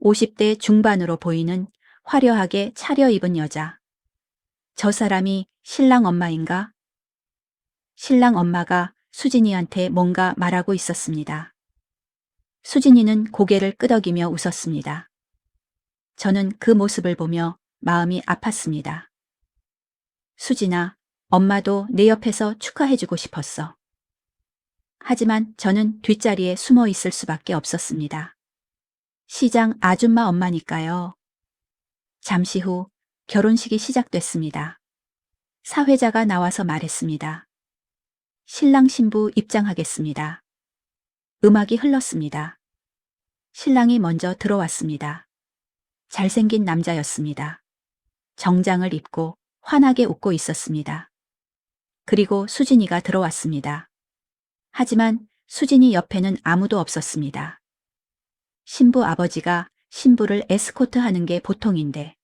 50대 중반으로 보이는 화려하게 차려입은 여자. 저 사람이 신랑 엄마인가? 신랑 엄마가 수진이한테 뭔가 말하고 있었습니다. 수진이는 고개를 끄덕이며 웃었습니다. 저는 그 모습을 보며 마음이 아팠습니다. 수진아, 엄마도 내 옆에서 축하해주고 싶었어. 하지만 저는 뒷자리에 숨어 있을 수밖에 없었습니다. 시장 아줌마 엄마니까요. 잠시 후 결혼식이 시작됐습니다. 사회자가 나와서 말했습니다. 신랑 신부 입장하겠습니다. 음악이 흘렀습니다. 신랑이 먼저 들어왔습니다. 잘생긴 남자였습니다. 정장을 입고 환하게 웃고 있었습니다. 그리고 수진이가 들어왔습니다. 하지만 수진이 옆에는 아무도 없었습니다. 신부 아버지가 신부를 에스코트하는 게 보통인데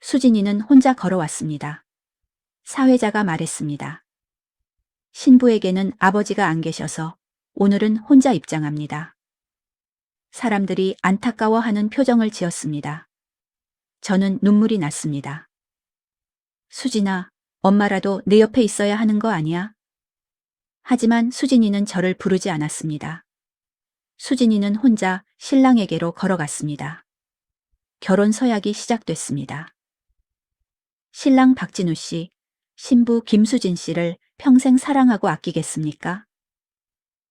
수진이는 혼자 걸어왔습니다. 사회자가 말했습니다. 신부에게는 아버지가 안 계셔서 오늘은 혼자 입장합니다. 사람들이 안타까워하는 표정을 지었습니다. 저는 눈물이 났습니다. 수진아, 엄마라도 내 옆에 있어야 하는 거 아니야? 하지만 수진이는 저를 부르지 않았습니다. 수진이는 혼자 신랑에게로 걸어갔습니다. 결혼 서약이 시작됐습니다. 신랑 박진우 씨, 신부 김수진 씨를 평생 사랑하고 아끼겠습니까?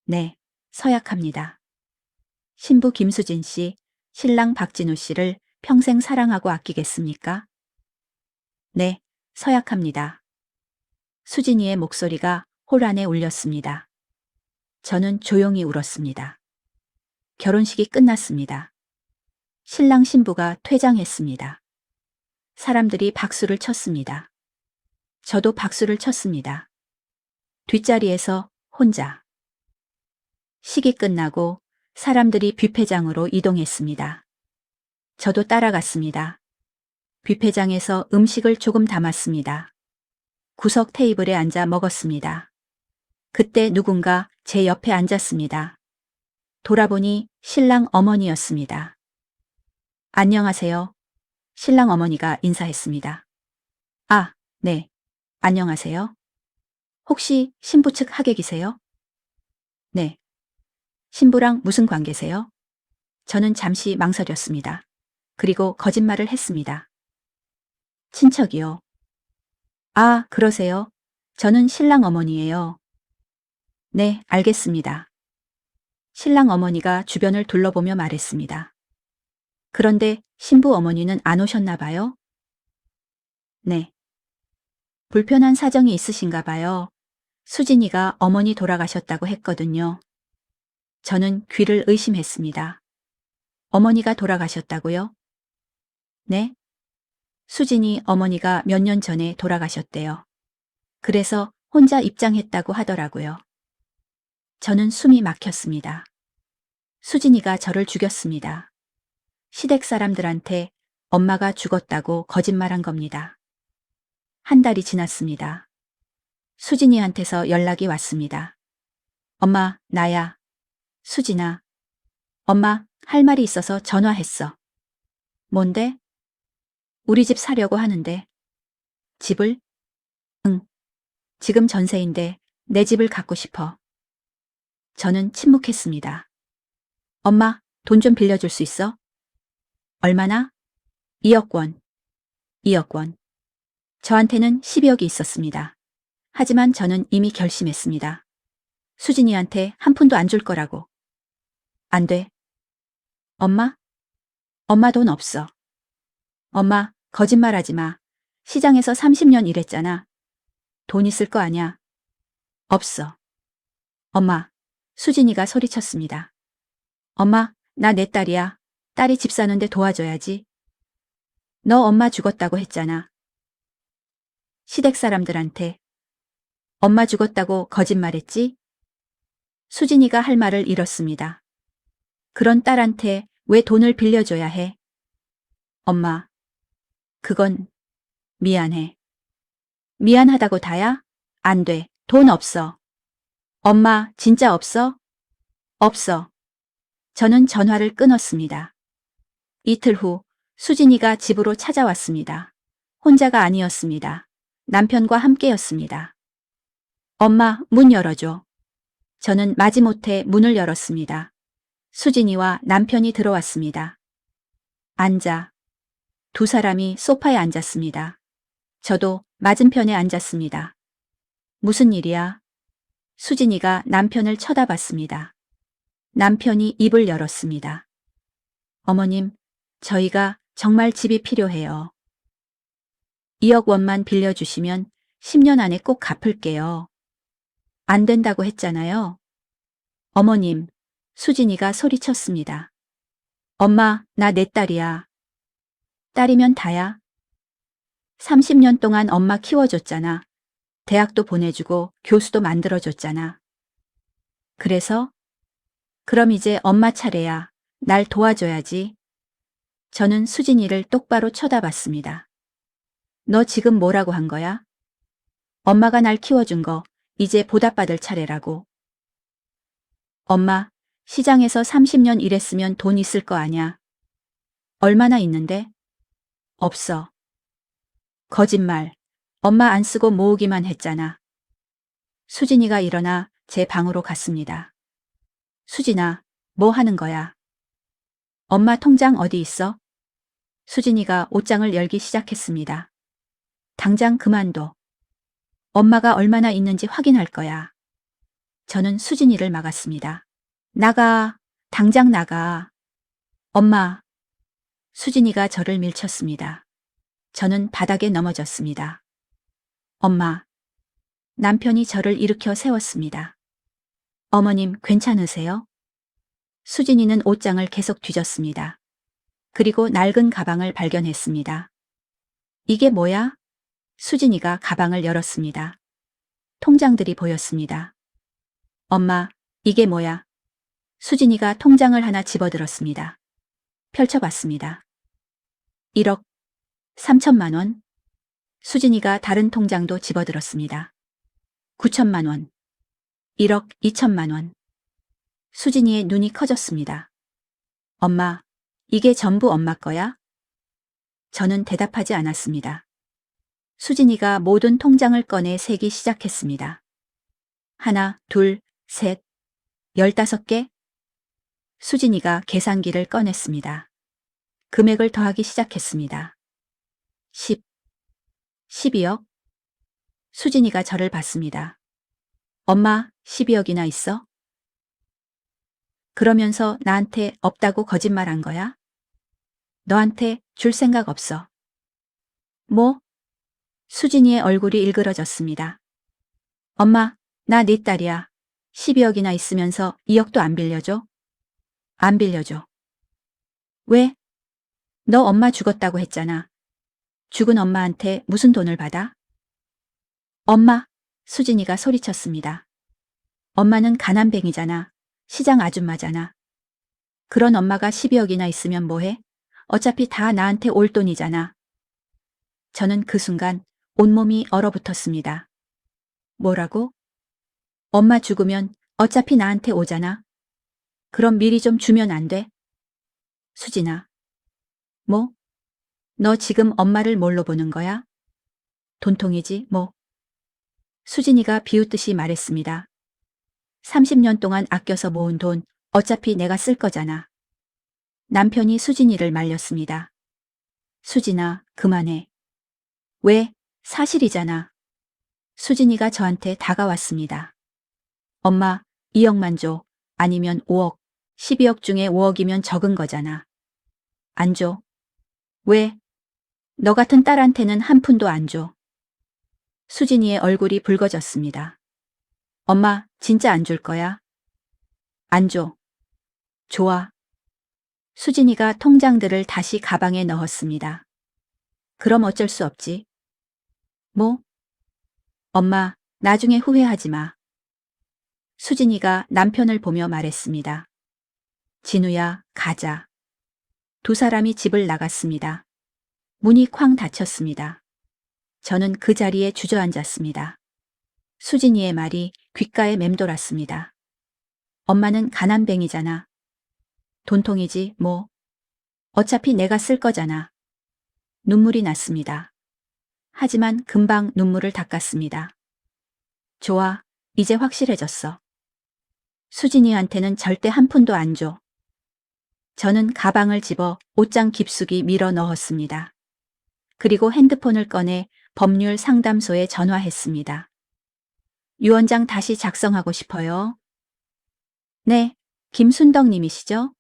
네, 서약합니다. 신부 김수진 씨, 신랑 박진우 씨를 평생 사랑하고 아끼겠습니까? 네, 서약합니다. 수진이의 목소리가 홀 안에 울렸습니다. 저는 조용히 울었습니다. 결혼식이 끝났습니다. 신랑 신부가 퇴장했습니다. 사람들이 박수를 쳤습니다. 저도 박수를 쳤습니다. 뒷자리에서 혼자. 식이 끝나고 사람들이 뷔페장으로 이동했습니다. 저도 따라갔습니다. 뷔페장에서 음식을 조금 담았습니다. 구석 테이블에 앉아 먹었습니다. 그때 누군가 제 옆에 앉았습니다. 돌아보니 신랑 어머니였습니다. 안녕하세요. 신랑 어머니가 인사했습니다. 아, 네. 안녕하세요. 혹시 신부 측 하객이세요? 네. 신부랑 무슨 관계세요? 저는 잠시 망설였습니다. 그리고 거짓말을 했습니다. 친척이요. 아, 그러세요? 저는 신랑 어머니예요. 네, 알겠습니다. 신랑 어머니가 주변을 둘러보며 말했습니다. 그런데 신부 어머니는 안 오셨나 봐요? 네. 불편한 사정이 있으신가 봐요. 수진이가 어머니 돌아가셨다고 했거든요. 저는 귀를 의심했습니다. 어머니가 돌아가셨다고요? 네. 수진이 어머니가 몇 년 전에 돌아가셨대요. 그래서 혼자 입장했다고 하더라고요. 저는 숨이 막혔습니다. 수진이가 저를 죽였습니다. 시댁 사람들한테 엄마가 죽었다고 거짓말한 겁니다. 한 달이 지났습니다. 수진이한테서 연락이 왔습니다. 엄마, 나야. 수진아. 엄마, 할 말이 있어서 전화했어. 뭔데? 우리 집 사려고 하는데. 집을? 응. 지금 전세인데 내 집을 갖고 싶어. 저는 침묵했습니다. 엄마, 돈 좀 빌려줄 수 있어? 얼마나? 2억 원. 2억 원. 저한테는 12억이 있었습니다. 하지만 저는 이미 결심했습니다. 수진이한테 한 푼도 안 줄 거라고. 안 돼. 엄마? 엄마 돈 없어. 엄마, 거짓말하지 마. 시장에서 30년 일했잖아. 돈 있을 거 아냐? 없어. 엄마, 수진이가 소리쳤습니다. 엄마, 나 내 딸이야. 딸이 집 사는데 도와줘야지. 너 엄마 죽었다고 했잖아. 시댁 사람들한테. 엄마 죽었다고 거짓말했지? 수진이가 할 말을 잃었습니다. 그런 딸한테 왜 돈을 빌려줘야 해? 엄마, 그건 미안해. 미안하다고 다야? 안 돼. 돈 없어. 엄마, 진짜 없어? 없어. 저는 전화를 끊었습니다. 이틀 후 수진이가 집으로 찾아왔습니다. 혼자가 아니었습니다. 남편과 함께였습니다. 엄마, 문 열어줘. 저는 마지못해 문을 열었습니다. 수진이와 남편이 들어왔습니다. 앉아. 두 사람이 소파에 앉았습니다. 저도 맞은편에 앉았습니다. 무슨 일이야? 수진이가 남편을 쳐다봤습니다. 남편이 입을 열었습니다. 어머님, 저희가 정말 집이 필요해요. 2억 원만 빌려주시면 10년 안에 꼭 갚을게요. 안 된다고 했잖아요. 어머님, 수진이가 소리쳤습니다. 엄마, 나 내 딸이야. 딸이면 다야. 30년 동안 엄마 키워줬잖아. 대학도 보내주고 교수도 만들어줬잖아. 그래서? 그럼 이제 엄마 차례야. 날 도와줘야지. 저는 수진이를 똑바로 쳐다봤습니다. 너 지금 뭐라고 한 거야? 엄마가 날 키워준 거 이제 보답받을 차례라고. 엄마, 시장에서 30년 일했으면 돈 있을 거 아냐. 얼마나 있는데? 없어. 거짓말. 엄마 안 쓰고 모으기만 했잖아. 수진이가 일어나 제 방으로 갔습니다. 수진아, 뭐 하는 거야? 엄마 통장 어디 있어? 수진이가 옷장을 열기 시작했습니다. 당장 그만둬. 엄마가 얼마나 있는지 확인할 거야. 저는 수진이를 막았습니다. 나가, 당장 나가. 엄마. 수진이가 저를 밀쳤습니다. 저는 바닥에 넘어졌습니다. 엄마. 남편이 저를 일으켜 세웠습니다. 어머님, 괜찮으세요? 수진이는 옷장을 계속 뒤졌습니다. 그리고 낡은 가방을 발견했습니다. 이게 뭐야? 수진이가 가방을 열었습니다. 통장들이 보였습니다. 엄마, 이게 뭐야? 수진이가 통장을 하나 집어들었습니다. 펼쳐봤습니다. 1억 3천만 원. 수진이가 다른 통장도 집어들었습니다. 9천만 원. 1억 2천만 원. 수진이의 눈이 커졌습니다. 엄마, 이게 전부 엄마 거야? 저는 대답하지 않았습니다. 수진이가 모든 통장을 꺼내 세기 시작했습니다. 하나, 둘, 셋, 15개? 수진이가 계산기를 꺼냈습니다. 금액을 더하기 시작했습니다. 10, 12억? 수진이가 저를 봤습니다. 엄마, 12억이나 있어? 그러면서 나한테 없다고 거짓말한 거야? 너한테 줄 생각 없어. 뭐? 수진이의 얼굴이 일그러졌습니다. 엄마, 나 네 딸이야. 12억이나 있으면서 2억도 안 빌려줘? 안 빌려줘. 왜? 너 엄마 죽었다고 했잖아. 죽은 엄마한테 무슨 돈을 받아? 엄마, 수진이가 소리쳤습니다. 엄마는 가난뱅이잖아. 시장 아줌마잖아. 그런 엄마가 12억이나 있으면 뭐해? 어차피 다 나한테 올 돈이잖아. 저는 그 순간 온몸이 얼어붙었습니다. 뭐라고? 엄마 죽으면 어차피 나한테 오잖아. 그럼 미리 좀 주면 안 돼? 수진아. 뭐? 너 지금 엄마를 뭘로 보는 거야? 돈통이지, 뭐. 수진이가 비웃듯이 말했습니다. 30년 동안 아껴서 모은 돈 어차피 내가 쓸 거잖아. 남편이 수진이를 말렸습니다. 수진아, 그만해. 왜? 사실이잖아. 수진이가 저한테 다가왔습니다. 엄마, 2억만 줘. 아니면 5억. 12억 중에 5억이면 적은 거잖아. 안 줘. 왜? 너 같은 딸한테는 한 푼도 안 줘. 수진이의 얼굴이 붉어졌습니다. 엄마, 진짜 안 줄 거야? 안 줘. 좋아. 수진이가 통장들을 다시 가방에 넣었습니다. 그럼 어쩔 수 없지. 뭐? 엄마, 나중에 후회하지 마. 수진이가 남편을 보며 말했습니다. 진우야, 가자. 두 사람이 집을 나갔습니다. 문이 쾅 닫혔습니다. 저는 그 자리에 주저앉았습니다. 수진이의 말이 귓가에 맴돌았습니다. 엄마는 가난뱅이잖아. 돈통이지, 뭐. 어차피 내가 쓸 거잖아. 눈물이 났습니다. 하지만 금방 눈물을 닦았습니다. 좋아, 이제 확실해졌어. 수진이한테는 절대 한 푼도 안 줘. 저는 가방을 집어 옷장 깊숙이 밀어 넣었습니다. 그리고 핸드폰을 꺼내 법률 상담소에 전화했습니다. 유언장 다시 작성하고 싶어요. 네, 김순덕 님이시죠?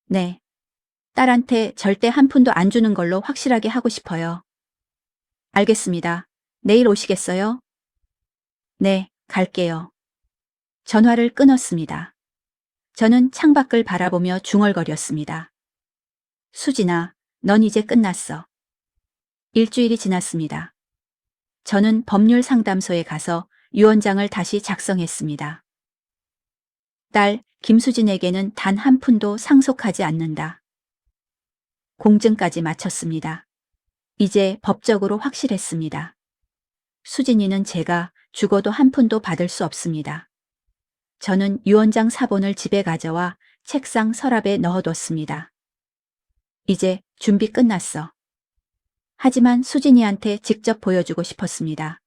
네. 딸한테 절대 한 푼도 안 주는 걸로 확실하게 하고 싶어요. 알겠습니다. 내일 오시겠어요? 네, 갈게요. 전화를 끊었습니다. 저는 창밖을 바라보며 중얼거렸습니다. 수진아, 넌 이제 끝났어. 일주일이 지났습니다. 저는 법률 상담소에 가서 유언장을 다시 작성했습니다. 딸, 김수진에게는 단 한 푼도 상속하지 않는다. 공증까지 마쳤습니다. 이제 법적으로 확실했습니다. 수진이는 제가 죽어도 한 푼도 받을 수 없습니다. 저는 유언장 사본을 집에 가져와 책상 서랍에 넣어뒀습니다. 이제 준비 끝났어. 하지만 수진이한테 직접 보여주고 싶었습니다.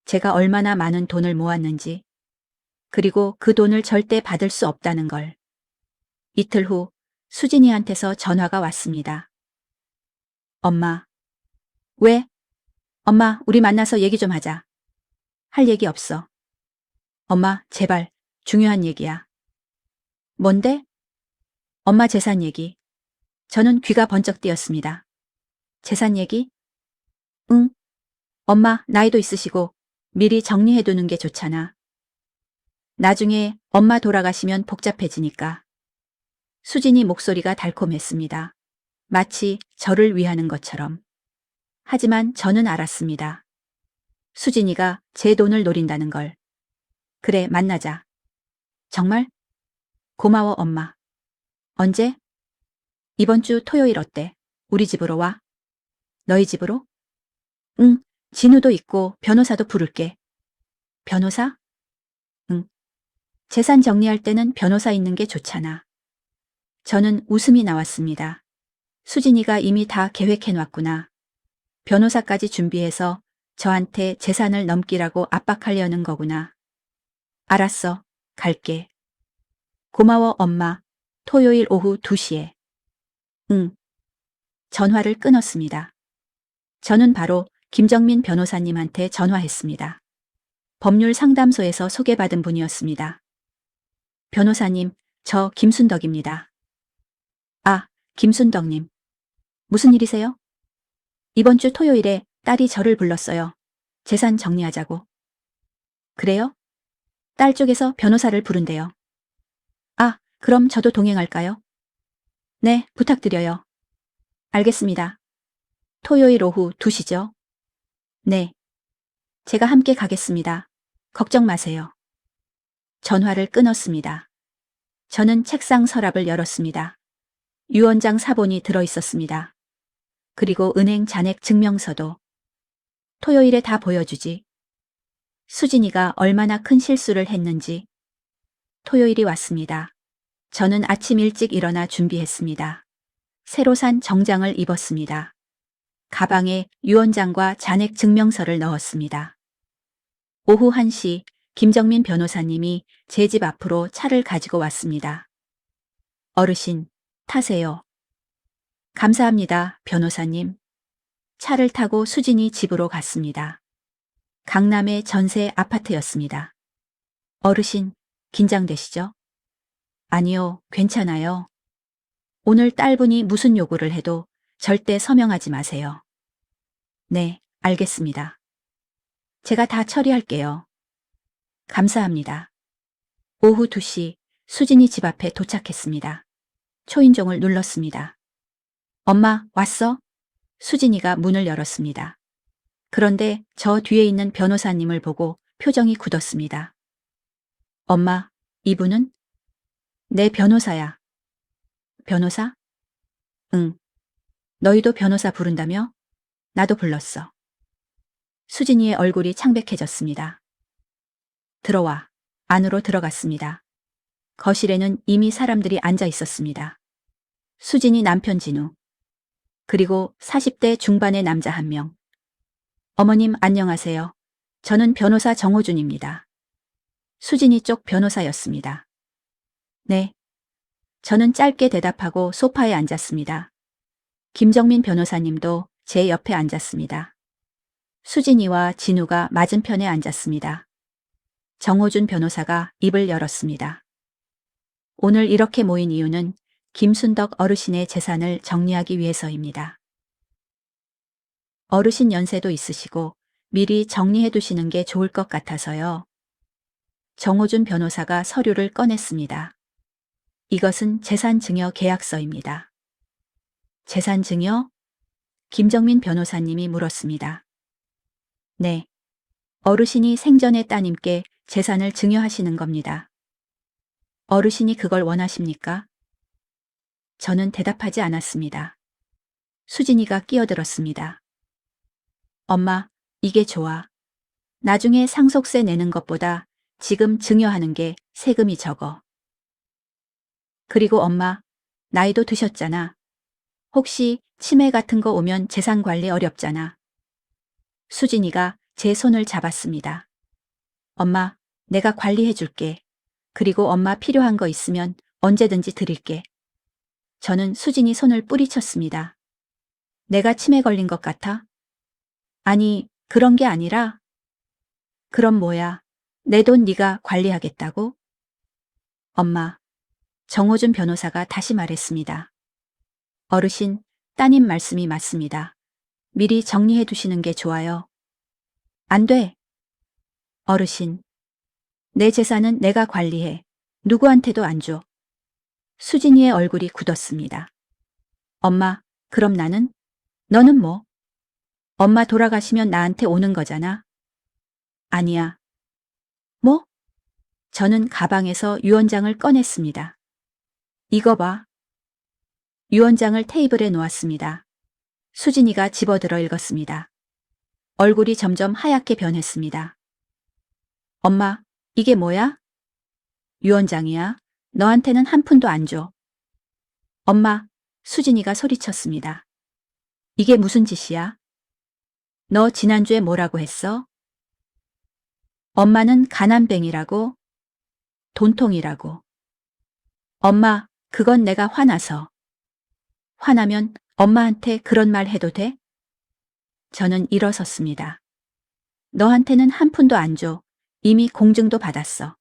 제가 얼마나 많은 돈을 모았는지, 그리고 그 돈을 절대 받을 수 없다는 걸. 이틀 후 수진이한테서 전화가 왔습니다. 엄마. 왜? 엄마, 우리 만나서 얘기 좀 하자. 할 얘기 없어. 엄마, 제발, 중요한 얘기야. 뭔데? 엄마 재산 얘기. 저는 귀가 번쩍 뜨였습니다. 재산 얘기? 응. 엄마, 나이도 있으시고 미리 정리해두는 게 좋잖아. 나중에 엄마 돌아가시면 복잡해지니까. 수진이 목소리가 달콤했습니다. 마치 저를 위하는 것처럼. 하지만 저는 알았습니다. 수진이가 제 돈을 노린다는 걸. 그래, 만나자. 정말? 고마워, 엄마. 언제? 이번 주 토요일 어때? 우리 집으로 와. 너희 집으로? 응, 진우도 있고 변호사도 부를게. 변호사? 응. 재산 정리할 때는 변호사 있는 게 좋잖아. 저는 웃음이 나왔습니다. 수진이가 이미 다 계획해놨구나. 변호사까지 준비해서 저한테 재산을 넘기라고 압박하려는 거구나. 알았어. 갈게. 고마워, 엄마. 토요일 오후 2시에. 응. 전화를 끊었습니다. 저는 바로 김정민 변호사님한테 전화했습니다. 법률 상담소에서 소개받은 분이었습니다. 변호사님, 저 김순덕입니다. 아, 김순덕님. 무슨 일이세요? 이번 주 토요일에 딸이 저를 불렀어요. 재산 정리하자고. 그래요? 딸 쪽에서 변호사를 부른대요. 아, 그럼 저도 동행할까요? 네, 부탁드려요. 알겠습니다. 토요일 오후 2시죠? 네. 제가 함께 가겠습니다. 걱정 마세요. 전화를 끊었습니다. 저는 책상 서랍을 열었습니다. 유언장 사본이 들어 있었습니다. 그리고 은행 잔액 증명서도. 토요일에 다 보여주지. 수진이가 얼마나 큰 실수를 했는지. 토요일이 왔습니다. 저는 아침 일찍 일어나 준비했습니다. 새로 산 정장을 입었습니다. 가방에 유언장과 잔액 증명서를 넣었습니다. 오후 1시 김정민 변호사님이 제 집 앞으로 차를 가지고 왔습니다. 어르신, 타세요. 감사합니다, 변호사님. 차를 타고 수진이 집으로 갔습니다. 강남의 전세 아파트였습니다. 어르신, 긴장되시죠? 아니요, 괜찮아요. 오늘 딸분이 무슨 요구를 해도 절대 서명하지 마세요. 네, 알겠습니다. 제가 다 처리할게요. 감사합니다. 오후 2시 수진이 집 앞에 도착했습니다. 초인종을 눌렀습니다. 엄마, 왔어? 수진이가 문을 열었습니다. 그런데 저 뒤에 있는 변호사님을 보고 표정이 굳었습니다. 엄마, 이분은? 내 변호사야. 변호사? 응. 너희도 변호사 부른다며? 나도 불렀어. 수진이의 얼굴이 창백해졌습니다. 들어와. 안으로 들어갔습니다. 거실에는 이미 사람들이 앉아 있었습니다. 수진이 남편 진우. 그리고 40대 중반의 남자 한 명. 어머님 안녕하세요. 저는 변호사 정호준입니다. 수진이 쪽 변호사였습니다. 네. 저는 짧게 대답하고 소파에 앉았습니다. 김정민 변호사님도 제 옆에 앉았습니다. 수진이와 진우가 맞은편에 앉았습니다. 정호준 변호사가 입을 열었습니다. 오늘 이렇게 모인 이유는 김순덕 어르신의 재산을 정리하기 위해서입니다. 어르신 연세도 있으시고 미리 정리해 두시는 게 좋을 것 같아서요. 정호준 변호사가 서류를 꺼냈습니다. 이것은 재산증여 계약서입니다. 재산증여? 김정민 변호사님이 물었습니다. 네. 어르신이 생전에 따님께 재산을 증여하시는 겁니다. 어르신이 그걸 원하십니까? 저는 대답하지 않았습니다. 수진이가 끼어들었습니다. 엄마, 이게 좋아. 나중에 상속세 내는 것보다 지금 증여하는 게 세금이 적어. 그리고 엄마, 나이도 드셨잖아. 혹시 치매 같은 거 오면 재산 관리 어렵잖아. 수진이가 제 손을 잡았습니다. 엄마, 내가 관리해 줄게. 그리고 엄마 필요한 거 있으면 언제든지 드릴게. 저는 수진이 손을 뿌리쳤습니다. 내가 치매 걸린 것 같아? 아니, 그런 게 아니라. 그럼 뭐야? 내 돈 네가 관리하겠다고? 엄마, 정호준 변호사가 다시 말했습니다. 어르신, 따님 말씀이 맞습니다. 미리 정리해 두시는 게 좋아요. 안 돼. 어르신, 내 재산은 내가 관리해. 누구한테도 안 줘. 수진이의 얼굴이 굳었습니다. 엄마, 그럼 나는? 너는 뭐? 엄마 돌아가시면 나한테 오는 거잖아. 아니야. 뭐? 저는 가방에서 유언장을 꺼냈습니다. 이거 봐. 유언장을 테이블에 놓았습니다. 수진이가 집어들어 읽었습니다. 얼굴이 점점 하얗게 변했습니다. 엄마, 이게 뭐야? 유언장이야. 너한테는 한 푼도 안 줘. 엄마, 수진이가 소리쳤습니다. 이게 무슨 짓이야? 너 지난주에 뭐라고 했어? 엄마는 가난뱅이라고? 돈통이라고. 엄마, 그건 내가 화나서. 화나면 엄마한테 그런 말 해도 돼? 저는 일어섰습니다. 너한테는 한 푼도 안 줘. 이미 공증도 받았어.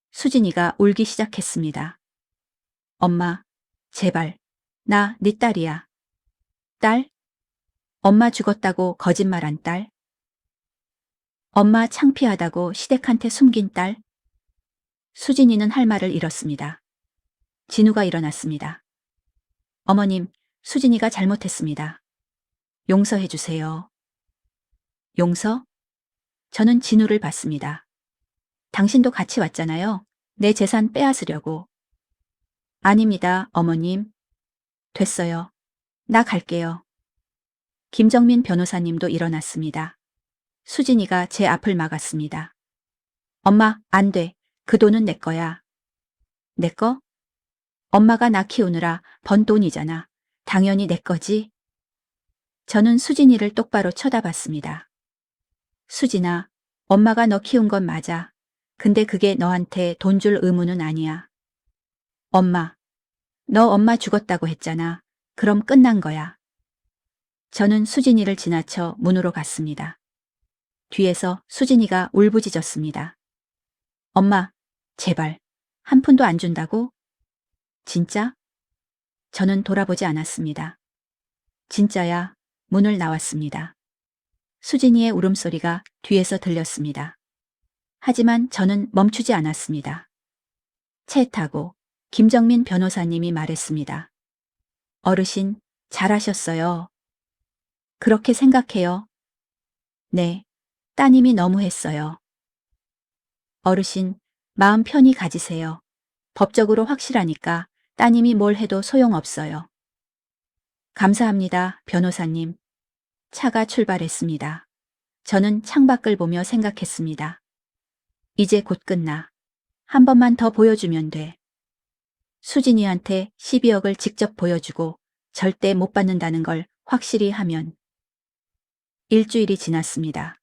수진이가 울기 시작했습니다. 엄마, 제발. 나 네 딸이야. 딸? 엄마 죽었다고 거짓말한 딸? 엄마 창피하다고 시댁한테 숨긴 딸? 수진이는 할 말을 잃었습니다. 진우가 일어났습니다. 어머님, 수진이가 잘못했습니다. 용서해 주세요. 용서? 저는 진우를 봤습니다. 당신도 같이 왔잖아요. 내 재산 빼앗으려고. 아닙니다, 어머님. 됐어요. 나 갈게요. 김정민 변호사님도 일어났습니다. 수진이가 제 앞을 막았습니다. 엄마, 안 돼. 그 돈은 내 거야. 내 거? 엄마가 나 키우느라 번 돈이잖아. 당연히 내 거지. 저는 수진이를 똑바로 쳐다봤습니다. 수진아, 엄마가 너 키운 건 맞아. 근데 그게 너한테 돈 줄 의무는 아니야. 엄마, 너 엄마 죽었다고 했잖아. 그럼 끝난 거야. 저는 수진이를 지나쳐 문으로 갔습니다. 뒤에서 수진이가 울부짖었습니다. 엄마, 제발, 한 푼도 안 준다고? 진짜? 저는 돌아보지 않았습니다. 진짜야. 문을 나왔습니다. 수진이의 울음소리가 뒤에서 들렸습니다. 하지만 저는 멈추지 않았습니다. 채타고 김정민 변호사님이 말했습니다. 어르신, 잘하셨어요. 그렇게 생각해요. 네, 따님이 너무했어요. 어르신, 마음 편히 가지세요. 법적으로 확실하니까 따님이 뭘 해도 소용없어요. 감사합니다, 변호사님. 차가 출발했습니다. 저는 창밖을 보며 생각했습니다. 이제 곧 끝나. 한 번만 더 보여주면 돼. 수진이한테 12억을 직접 보여주고 절대 못 받는다는 걸 확실히 하면. 일주일이 지났습니다.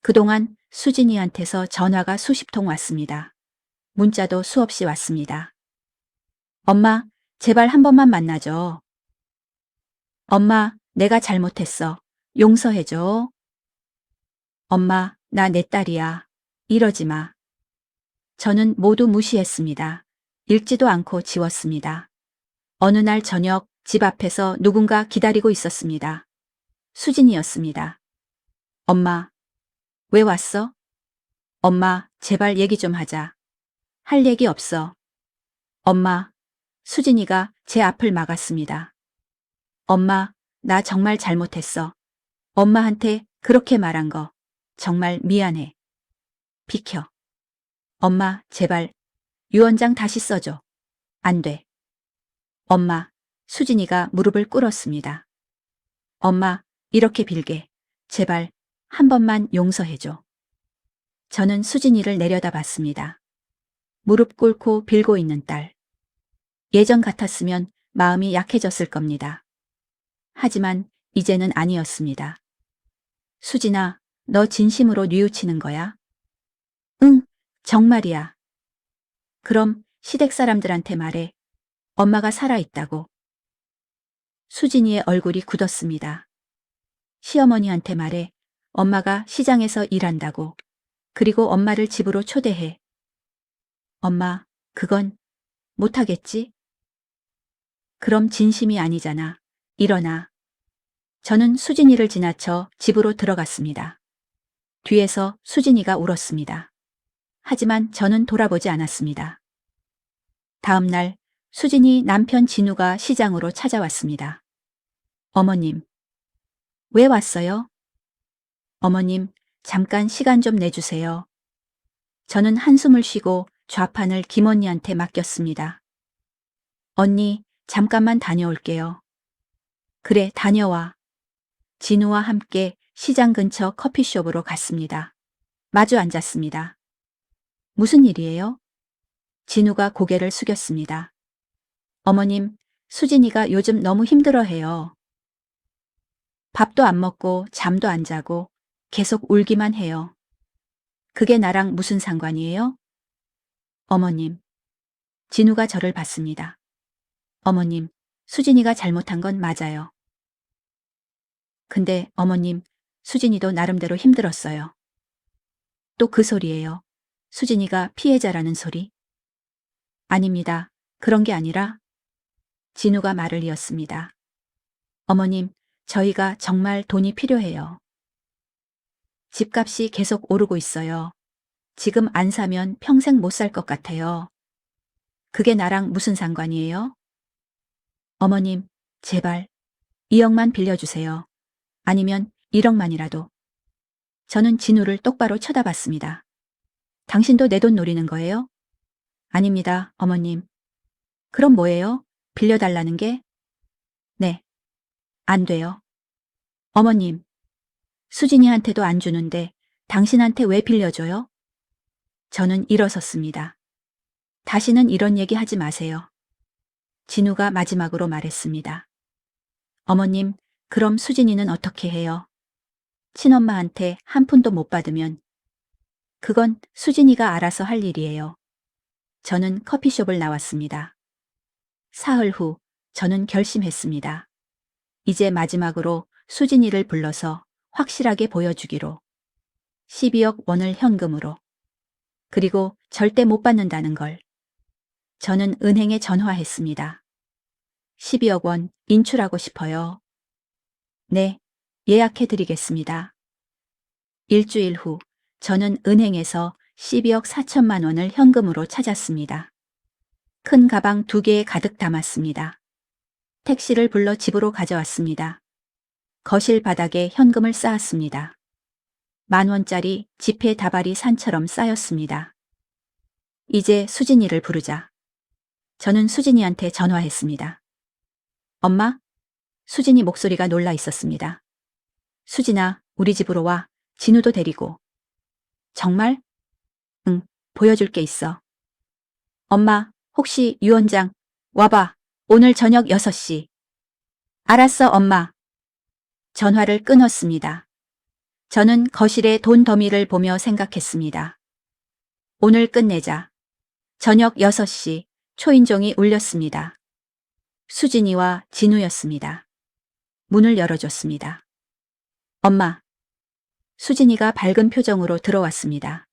그동안 수진이한테서 전화가 수십 통 왔습니다. 문자도 수없이 왔습니다. 엄마, 제발 한 번만 만나줘. 엄마, 내가 잘못했어. 용서해줘. 엄마, 나 내 딸이야. 이러지 마. 저는 모두 무시했습니다. 읽지도 않고 지웠습니다. 어느 날 저녁 집 앞에서 누군가 기다리고 있었습니다. 수진이었습니다. 엄마, 왜 왔어? 엄마, 제발 얘기 좀 하자. 할 얘기 없어. 엄마, 수진이가 제 앞을 막았습니다. 엄마, 나 정말 잘못했어. 엄마한테 그렇게 말한 거 정말 미안해. 비켜. 엄마, 제발 유언장 다시 써줘. 안 돼. 엄마, 수진이가 무릎을 꿇었습니다. 엄마, 이렇게 빌게. 제발 한 번만 용서해줘. 저는 수진이를 내려다봤습니다. 무릎 꿇고 빌고 있는 딸. 예전 같았으면 마음이 약해졌을 겁니다. 하지만 이제는 아니었습니다. 수진아, 너 진심으로 뉘우치는 거야? 응, 정말이야. 그럼 시댁 사람들한테 말해. 엄마가 살아있다고. 수진이의 얼굴이 굳었습니다. 시어머니한테 말해. 엄마가 시장에서 일한다고. 그리고 엄마를 집으로 초대해. 엄마, 그건 못하겠지? 그럼 진심이 아니잖아. 일어나. 저는 수진이를 지나쳐 집으로 들어갔습니다. 뒤에서 수진이가 울었습니다. 하지만 저는 돌아보지 않았습니다. 다음 날 수진이 남편 진우가 시장으로 찾아왔습니다. 어머님, 왜 왔어요? 어머님, 잠깐 시간 좀 내주세요. 저는 한숨을 쉬고 좌판을 김언니한테 맡겼습니다. 언니, 잠깐만 다녀올게요. 그래, 다녀와. 진우와 함께 시장 근처 커피숍으로 갔습니다. 마주 앉았습니다. 무슨 일이에요? 진우가 고개를 숙였습니다. 어머님, 수진이가 요즘 너무 힘들어해요. 밥도 안 먹고 잠도 안 자고 계속 울기만 해요. 그게 나랑 무슨 상관이에요? 어머님. 진우가 저를 봤습니다. 어머님, 수진이가 잘못한 건 맞아요. 근데 어머님, 수진이도 나름대로 힘들었어요. 또 그 소리예요. 수진이가 피해자라는 소리? 아닙니다. 그런 게 아니라 진우가 말을 이었습니다. 어머님, 저희가 정말 돈이 필요해요. 집값이 계속 오르고 있어요. 지금 안 사면 평생 못 살 것 같아요. 그게 나랑 무슨 상관이에요? 어머님, 제발 2억만 빌려주세요. 아니면 1억만이라도. 저는 진우를 똑바로 쳐다봤습니다. 당신도 내 돈 노리는 거예요? 아닙니다, 어머님. 그럼 뭐예요? 빌려달라는 게? 네. 안 돼요. 어머님, 수진이한테도 안 주는데 당신한테 왜 빌려줘요? 저는 일어섰습니다. 다시는 이런 얘기 하지 마세요. 진우가 마지막으로 말했습니다. 어머님, 그럼 수진이는 어떻게 해요? 친엄마한테 한 푼도 못 받으면 그건 수진이가 알아서 할 일이에요. 저는 커피숍을 나왔습니다. 사흘 후 저는 결심했습니다. 이제 마지막으로 수진이를 불러서 확실하게 보여주기로. 12억 원을 현금으로. 그리고 절대 못 받는다는 걸. 저는 은행에 전화했습니다. 12억 원 인출하고 싶어요. 네, 예약해드리겠습니다. 일주일 후 저는 은행에서 12억 4천만 원을 현금으로 찾았습니다. 큰 가방 2개에 가득 담았습니다. 택시를 불러 집으로 가져왔습니다. 거실 바닥에 현금을 쌓았습니다. 10,000원짜리 지폐 다발이 산처럼 쌓였습니다. 이제 수진이를 부르자. 저는 수진이한테 전화했습니다. 엄마? 수진이 목소리가 놀라 있었습니다. 수진아, 우리 집으로 와. 진우도 데리고. 정말? 응, 보여줄 게 있어. 엄마, 혹시 유 원장, 와봐. 오늘 저녁 6시. 알았어, 엄마. 전화를 끊었습니다. 저는 거실에 돈 더미를 보며 생각했습니다. 오늘 끝내자. 저녁 6시 초인종이 울렸습니다. 수진이와 진우였습니다. 문을 열어줬습니다. 엄마. 수진이가 밝은 표정으로 들어왔습니다.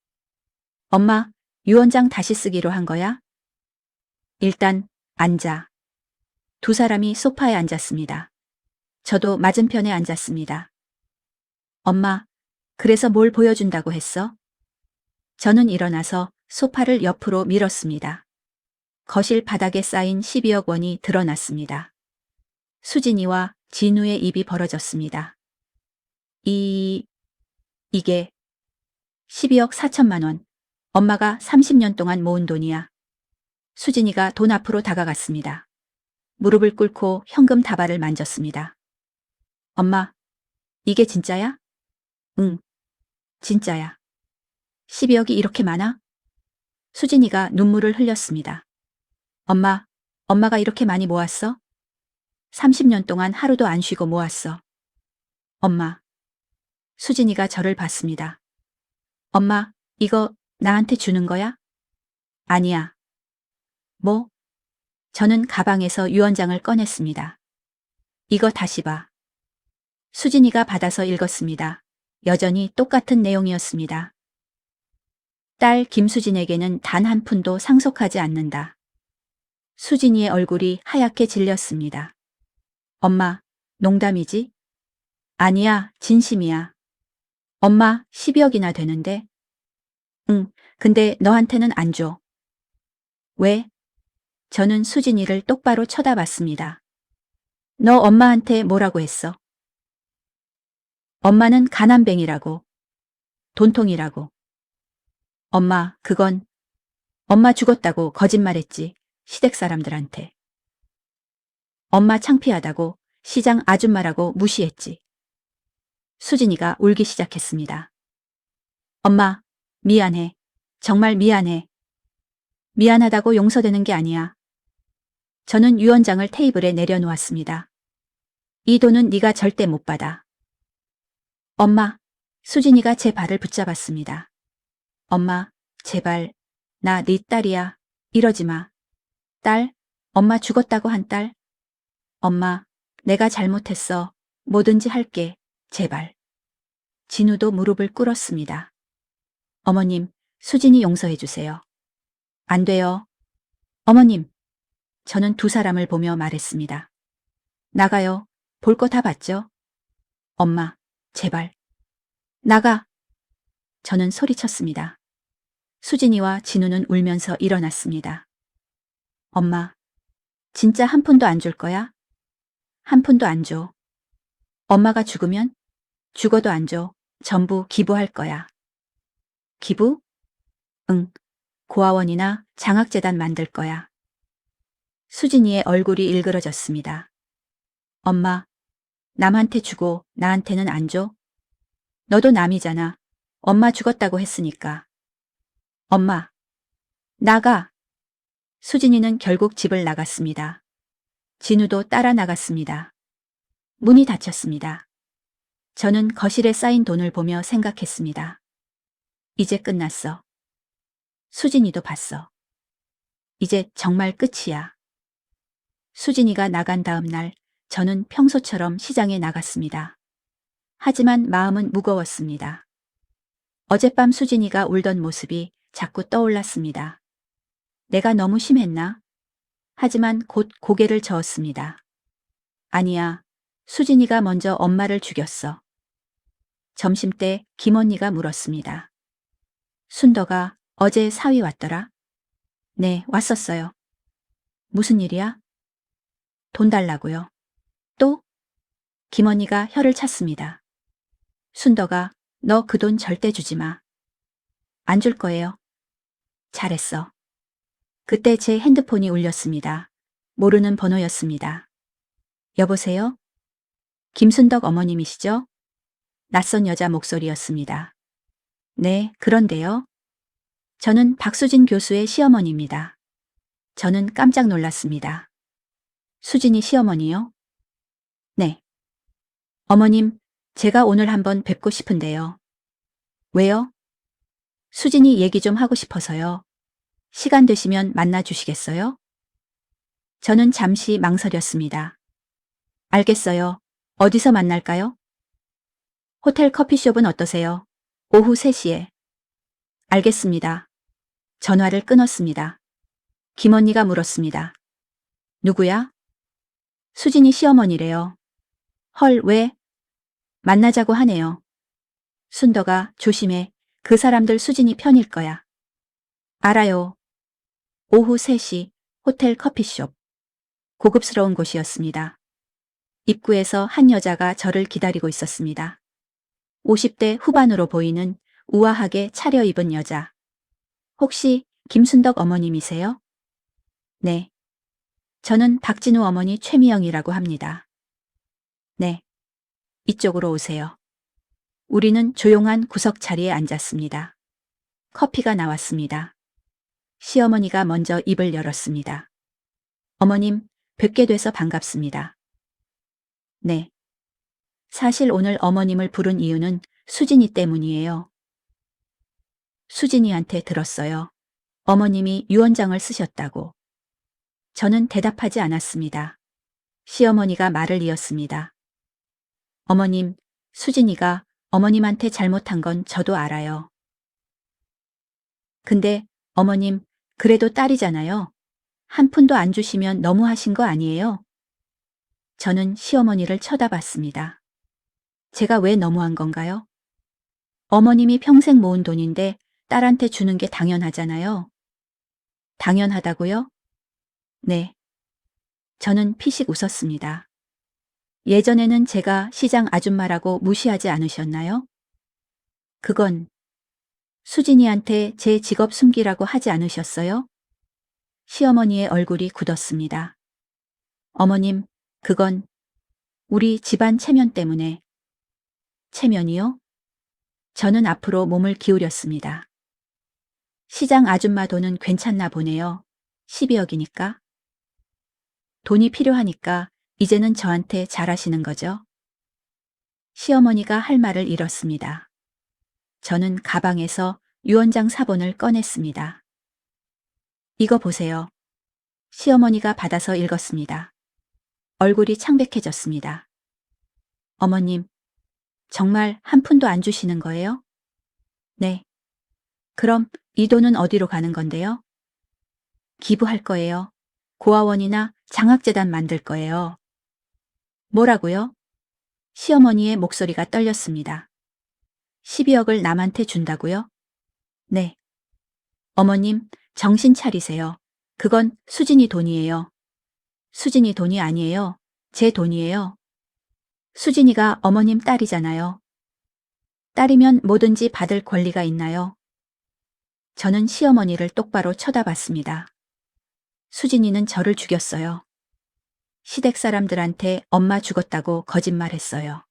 엄마, 유 원장 다시 쓰기로 한 거야? 일단 앉아. 두 사람이 소파에 앉았습니다. 저도 맞은편에 앉았습니다. 엄마, 그래서 뭘 보여준다고 했어? 저는 일어나서 소파를 옆으로 밀었습니다. 거실 바닥에 쌓인 12억 원이 드러났습니다. 수진이와 진우의 입이 벌어졌습니다. 이게 12억 4천만 원. 엄마가 30년 동안 모은 돈이야. 수진이가 돈 앞으로 다가갔습니다. 무릎을 꿇고 현금 다발을 만졌습니다. 엄마, 이게 진짜야? 응, 진짜야. 12억이 이렇게 많아? 수진이가 눈물을 흘렸습니다. 엄마가 이렇게 많이 모았어? 30년 동안 하루도 안 쉬고 모았어. 엄마. 수진이가 저를 봤습니다. 엄마, 이거 나한테 주는 거야? 아니야. 뭐? 저는 가방에서 유언장을 꺼냈습니다. 이거 다시 봐. 수진이가 받아서 읽었습니다. 여전히 똑같은 내용이었습니다. 딸 김수진에게는 단 한 푼도 상속하지 않는다. 수진이의 얼굴이 하얗게 질렸습니다. 엄마, 농담이지? 아니야, 진심이야. 엄마, 10억이나 되는데? 응, 근데 너한테는 안 줘. 왜? 저는 수진이를 똑바로 쳐다봤습니다. 너 엄마한테 뭐라고 했어? 엄마는 가난뱅이라고. 돈통이라고. 엄마, 그건 엄마 죽었다고 거짓말했지. 시댁 사람들한테. 엄마 창피하다고 시장 아줌마라고 무시했지. 수진이가 울기 시작했습니다. 엄마, 미안해. 정말 미안해. 미안하다고 용서되는 게 아니야. 저는 유언장을 테이블에 내려놓았습니다. 이 돈은 네가 절대 못 받아. 엄마, 수진이가 제 발을 붙잡았습니다. 엄마, 제발, 나 네 딸이야. 이러지 마. 딸, 엄마 죽었다고 한 딸. 엄마, 내가 잘못했어. 뭐든지 할게. 제발. 진우도 무릎을 꿇었습니다. 어머님, 수진이 용서해 주세요. 안 돼요. 어머님. 저는 두 사람을 보며 말했습니다. 나가요. 볼 거 다 봤죠? 엄마, 제발. 나가. 저는 소리쳤습니다. 수진이와 진우는 울면서 일어났습니다. 엄마, 진짜 한 푼도 안 줄 거야? 한 푼도 안 줘. 엄마가 죽으면? 죽어도 안 줘. 전부 기부할 거야. 기부? 응. 고아원이나 장학재단 만들 거야. 수진이의 얼굴이 일그러졌습니다. 엄마, 남한테 주고 나한테는 안 줘? 너도 남이잖아. 엄마 죽었다고 했으니까. 엄마, 나가. 수진이는 결국 집을 나갔습니다. 진우도 따라 나갔습니다. 문이 닫혔습니다. 저는 거실에 쌓인 돈을 보며 생각했습니다. 이제 끝났어. 수진이도 봤어. 이제 정말 끝이야. 수진이가 나간 다음 날 저는 평소처럼 시장에 나갔습니다. 하지만 마음은 무거웠습니다. 어젯밤 수진이가 울던 모습이 자꾸 떠올랐습니다. 내가 너무 심했나? 하지만 곧 고개를 저었습니다. 아니야, 수진이가 먼저 엄마를 죽였어. 점심때 김언니가 물었습니다. 순덕아, 어제 사위 왔더라? 네, 왔었어요. 무슨 일이야? 돈 달라고요. 또? 김언니가 혀를 찼습니다. 순덕아, 너 그 돈 절대 주지 마. 안 줄 거예요. 잘했어. 그때 제 핸드폰이 울렸습니다. 모르는 번호였습니다. 여보세요? 김순덕 어머님이시죠? 낯선 여자 목소리였습니다. 네, 그런데요. 저는 박수진 교수의 시어머니입니다. 저는 깜짝 놀랐습니다. 수진이 시어머니요? 네. 어머님, 제가 오늘 한번 뵙고 싶은데요. 왜요? 수진이 얘기 좀 하고 싶어서요. 시간 되시면 만나 주시겠어요? 저는 잠시 망설였습니다. 알겠어요. 어디서 만날까요? 호텔 커피숍은 어떠세요? 오후 3시에. 알겠습니다. 전화를 끊었습니다. 김언니가 물었습니다. 누구야? 수진이 시어머니래요. 헐, 왜? 만나자고 하네요. 순덕아, 조심해. 그 사람들 수진이 편일 거야. 알아요. 오후 3시, 호텔 커피숍. 고급스러운 곳이었습니다. 입구에서 한 여자가 저를 기다리고 있었습니다. 50대 후반으로 보이는 우아하게 차려입은 여자. 혹시 김순덕 어머님이세요? 네. 저는 박진우 어머니 최미영이라고 합니다. 네. 이쪽으로 오세요. 우리는 조용한 구석 자리에 앉았습니다. 커피가 나왔습니다. 시어머니가 먼저 입을 열었습니다. 어머님, 뵙게 돼서 반갑습니다. 네. 사실 오늘 어머님을 부른 이유는 수진이 때문이에요. 수진이한테 들었어요. 어머님이 유언장을 쓰셨다고. 저는 대답하지 않았습니다. 시어머니가 말을 이었습니다. 어머님, 수진이가 어머님한테 잘못한 건 저도 알아요. 근데 어머님, 그래도 딸이잖아요. 한 푼도 안 주시면 너무하신 거 아니에요? 저는 시어머니를 쳐다봤습니다. 제가 왜 너무한 건가요? 어머님이 평생 모은 돈인데 딸한테 주는 게 당연하잖아요. 당연하다고요? 네. 저는 피식 웃었습니다. 예전에는 제가 시장 아줌마라고 무시하지 않으셨나요? 그건 수진이한테 제 직업 숨기라고 하지 않으셨어요? 시어머니의 얼굴이 굳었습니다. 어머님, 그건 우리 집안 체면 때문에. 체면이요? 저는 앞으로 몸을 기울였습니다. 시장 아줌마 돈은 괜찮나 보네요. 12억이니까. 돈이 필요하니까 이제는 저한테 잘하시는 거죠? 시어머니가 할 말을 잃었습니다. 저는 가방에서 유언장 사본을 꺼냈습니다. 이거 보세요. 시어머니가 받아서 읽었습니다. 얼굴이 창백해졌습니다. 어머님, 정말 한 푼도 안 주시는 거예요? 네. 그럼 이 돈은 어디로 가는 건데요? 기부할 거예요. 고아원이나 장학재단 만들 거예요. 뭐라고요? 시어머니의 목소리가 떨렸습니다. 12억을 남한테 준다고요? 네. 어머님, 정신 차리세요. 그건 수진이 돈이에요. 수진이 돈이 아니에요. 제 돈이에요. 수진이가 어머님 딸이잖아요. 딸이면 뭐든지 받을 권리가 있나요? 저는 시어머니를 똑바로 쳐다봤습니다. 수진이는 저를 죽였어요. 시댁 사람들한테 엄마 죽었다고 거짓말했어요.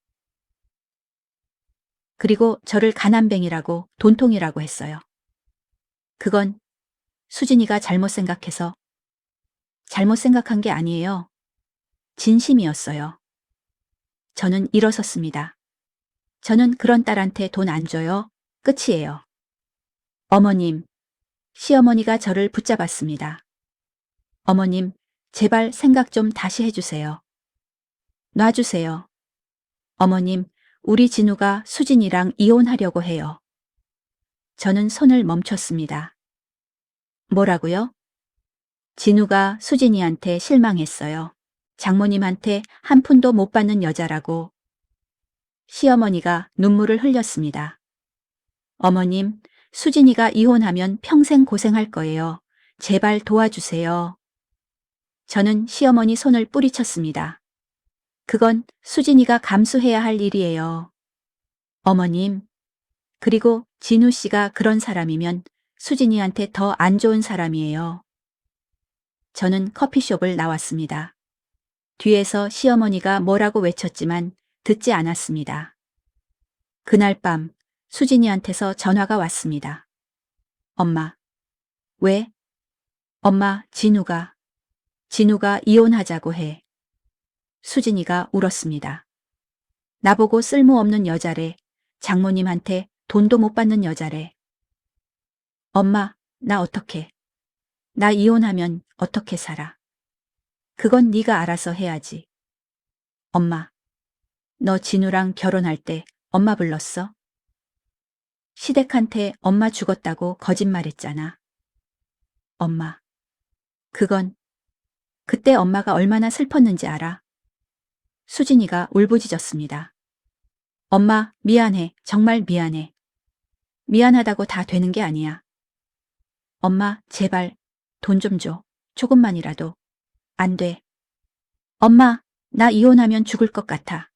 그리고 저를 가난뱅이라고 돈통이라고 했어요. 그건 수진이가 잘못 생각해서 잘못 생각한 게 아니에요. 진심이었어요. 저는 일어섰습니다. 저는 그런 딸한테 돈 안 줘요. 끝이에요. 어머님, 시어머니가 저를 붙잡았습니다. 어머님, 제발 생각 좀 다시 해주세요. 놔주세요. 어머님, 우리 진우가 수진이랑 이혼하려고 해요. 저는 손을 멈췄습니다. 뭐라고요? 진우가 수진이한테 실망했어요. 장모님한테 한 푼도 못 받는 여자라고. 시어머니가 눈물을 흘렸습니다. 어머님, 수진이가 이혼하면 평생 고생할 거예요. 제발 도와주세요. 저는 시어머니 손을 뿌리쳤습니다. 그건 수진이가 감수해야 할 일이에요. 어머님, 그리고 진우 씨가 그런 사람이면 수진이한테 더 안 좋은 사람이에요. 저는 커피숍을 나왔습니다. 뒤에서 시어머니가 뭐라고 외쳤지만 듣지 않았습니다. 그날 밤 수진이한테서 전화가 왔습니다. 엄마. 왜? 엄마, 진우가 이혼하자고 해. 수진이가 울었습니다. 나보고 쓸모없는 여자래. 장모님한테 돈도 못 받는 여자래. 엄마, 나 어떡해. 나 이혼하면 어떻게 살아. 그건 네가 알아서 해야지. 엄마, 너 진우랑 결혼할 때 엄마 불렀어? 시댁한테 엄마 죽었다고 거짓말했잖아. 엄마, 그건 그때 엄마가 얼마나 슬펐는지 알아? 수진이가 울부짖었습니다. 엄마, 미안해. 정말 미안해. 미안하다고 다 되는 게 아니야. 엄마, 제발 돈 좀 줘. 조금만이라도. 안 돼. 엄마, 나 이혼하면 죽을 것 같아.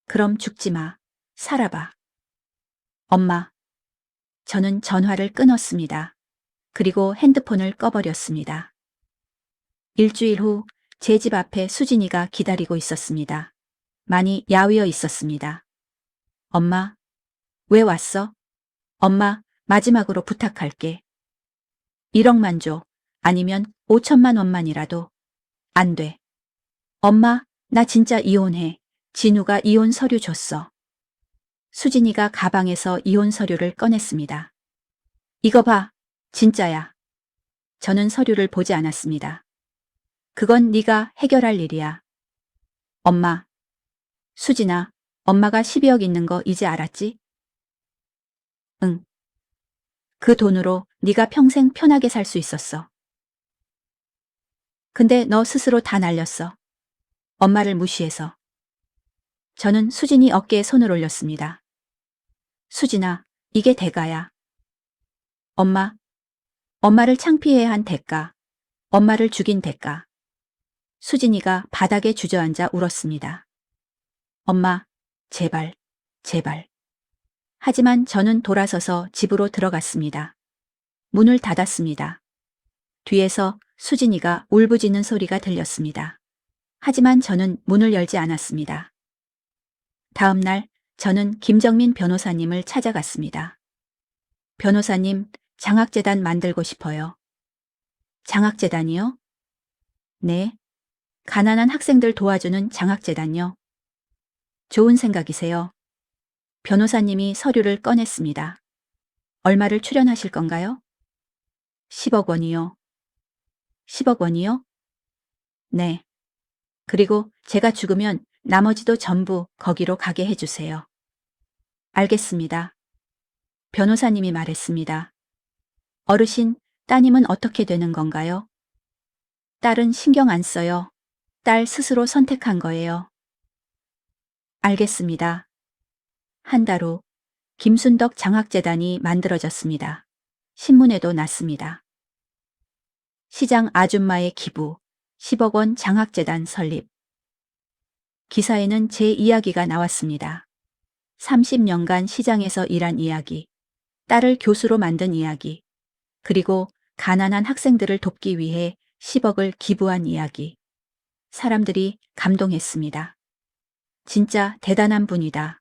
그럼 죽지 마. 살아봐. 엄마. 저는 전화를 끊었습니다. 그리고 핸드폰을 꺼버렸습니다. 일주일 후 제 집 앞에 수진이가 기다리고 있었습니다. 많이 야위어 있었습니다. 엄마, 왜 왔어? 엄마, 마지막으로 부탁할게. 1억만 줘. 아니면 5천만 원만이라도. 안 돼. 엄마, 나 진짜 이혼해. 진우가 이혼 서류 줬어. 수진이가 가방에서 이혼 서류를 꺼냈습니다. 이거 봐. 진짜야. 저는 서류를 보지 않았습니다. 그건 네가 해결할 일이야. 엄마. 수진아, 엄마가 12억 있는 거 이제 알았지? 응. 그 돈으로 네가 평생 편하게 살 수 있었어. 근데 너 스스로 다 날렸어. 엄마를 무시해서. 저는 수진이 어깨에 손을 올렸습니다. 수진아, 이게 대가야. 엄마, 엄마를 창피해야 한 대가. 엄마를 죽인 대가. 수진이가 바닥에 주저앉아 울었습니다. 엄마, 제발, 제발. 하지만 저는 돌아서서 집으로 들어갔습니다. 문을 닫았습니다. 뒤에서 수진이가 울부짖는 소리가 들렸습니다. 하지만 저는 문을 열지 않았습니다. 다음 날 저는 김정민 변호사님을 찾아갔습니다. 변호사님, 장학재단 만들고 싶어요. 장학재단이요? 네. 가난한 학생들 도와주는 장학재단요. 좋은 생각이세요. 변호사님이 서류를 꺼냈습니다. 얼마를 출연하실 건가요? 10억 원이요. 10억 원이요? 네. 그리고 제가 죽으면 나머지도 전부 거기로 가게 해주세요. 알겠습니다. 변호사님이 말했습니다. 어르신, 따님은 어떻게 되는 건가요? 딸은 신경 안 써요. 딸 스스로 선택한 거예요. 알겠습니다. 한 달 후, 김순덕 장학재단이 만들어졌습니다. 신문에도 났습니다. 시장 아줌마의 기부, 10억 원 장학재단 설립. 기사에는 제 이야기가 나왔습니다. 30년간 시장에서 일한 이야기, 딸을 교수로 만든 이야기, 그리고 가난한 학생들을 돕기 위해 10억을 기부한 이야기. 사람들이 감동했습니다. 진짜 대단한 분이다.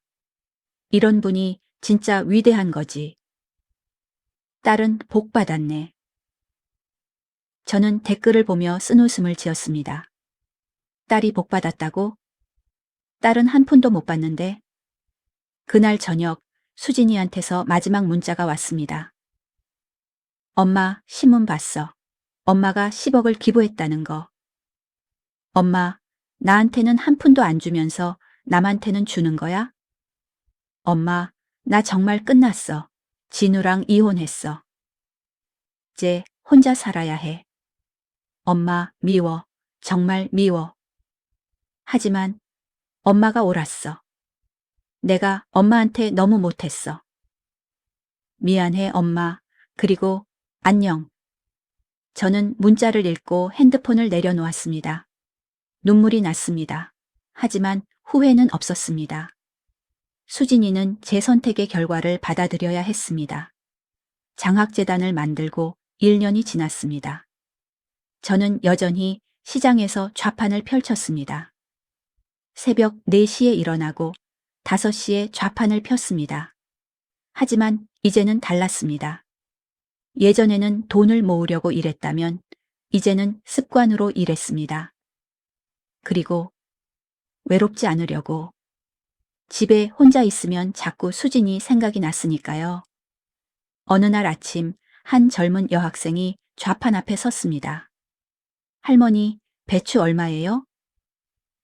이런 분이 진짜 위대한 거지. 딸은 복 받았네. 저는 댓글을 보며 쓴웃음을 지었습니다. 딸이 복 받았다고? 딸은 한 푼도 못 받는데. 그날 저녁 수진이한테서 마지막 문자가 왔습니다. 엄마, 신문 봤어. 엄마가 10억을 기부했다는 거. 엄마, 나한테는 한 푼도 안 주면서 남한테는 주는 거야? 엄마, 나 정말 끝났어. 진우랑 이혼했어. 이제 혼자 살아야 해. 엄마, 미워. 정말 미워. 하지만 엄마가 옳았어. 내가 엄마한테 너무 못했어. 미안해, 엄마. 그리고 안녕. 저는 문자를 읽고 핸드폰을 내려놓았습니다. 눈물이 났습니다. 하지만 후회는 없었습니다. 수진이는 제 선택의 결과를 받아들여야 했습니다. 장학재단을 만들고 1년이 지났습니다. 저는 여전히 시장에서 좌판을 펼쳤습니다. 새벽 4시에 일어나고 5시에 좌판을 폈습니다. 하지만 이제는 달랐습니다. 예전에는 돈을 모으려고 일했다면 이제는 습관으로 일했습니다. 그리고 외롭지 않으려고. 집에 혼자 있으면 자꾸 수진이 생각이 났으니까요. 어느 날 아침 한 젊은 여학생이 좌판 앞에 섰습니다. 할머니, 배추 얼마예요?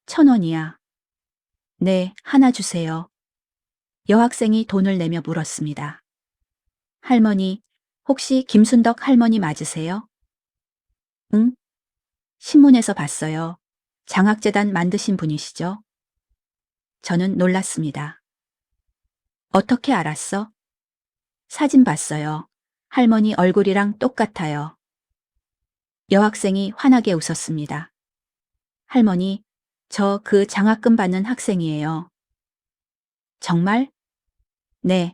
1,000원이야. 네, 하나 주세요. 여학생이 돈을 내며 물었습니다. 할머니, 혹시 김순덕 할머니 맞으세요? 응? 신문에서 봤어요. 장학재단 만드신 분이시죠? 저는 놀랐습니다. 어떻게 알았어? 사진 봤어요. 할머니 얼굴이랑 똑같아요. 여학생이 환하게 웃었습니다. 할머니, 저 그 장학금 받는 학생이에요. 정말? 네.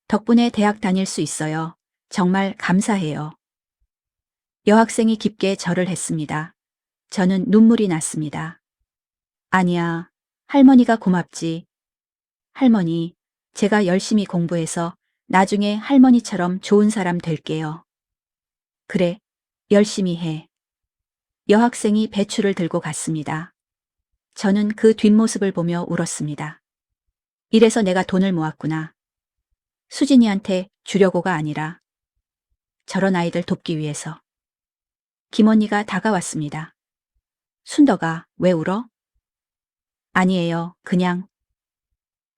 덕분에 대학 다닐 수 있어요. 정말 감사해요. 여학생이 깊게 절을 했습니다. 저는 눈물이 났습니다. 아니야. 할머니가 고맙지. 할머니, 제가 열심히 공부해서 나중에 할머니처럼 좋은 사람 될게요. 그래, 열심히 해. 여학생이 배추를 들고 갔습니다. 저는 그 뒷모습을 보며 울었습니다. 이래서 내가 돈을 모았구나. 수진이한테 주려고가 아니라 저런 아이들 돕기 위해서. 김언니가 다가왔습니다. 순덕아, 왜 울어? 아니에요, 그냥.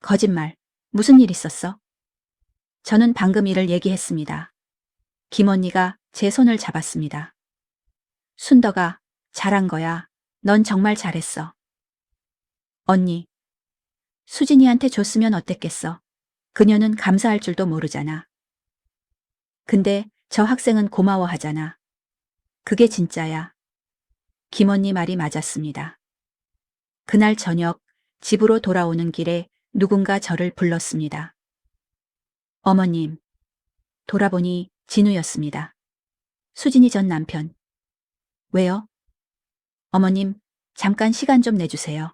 거짓말. 무슨 일 있었어? 저는 방금 일을 얘기했습니다. 김언니가 제 손을 잡았습니다. 순덕아, 잘한 거야. 넌 정말 잘했어. 언니, 수진이한테 줬으면 어땠겠어. 그녀는 감사할 줄도 모르잖아. 근데 저 학생은 고마워하잖아. 그게 진짜야. 김언니 말이 맞았습니다. 그날 저녁 집으로 돌아오는 길에 누군가 저를 불렀습니다. 어머님. 돌아보니 진우였습니다. 수진이 전 남편. 왜요? 어머님, 잠깐 시간 좀 내주세요.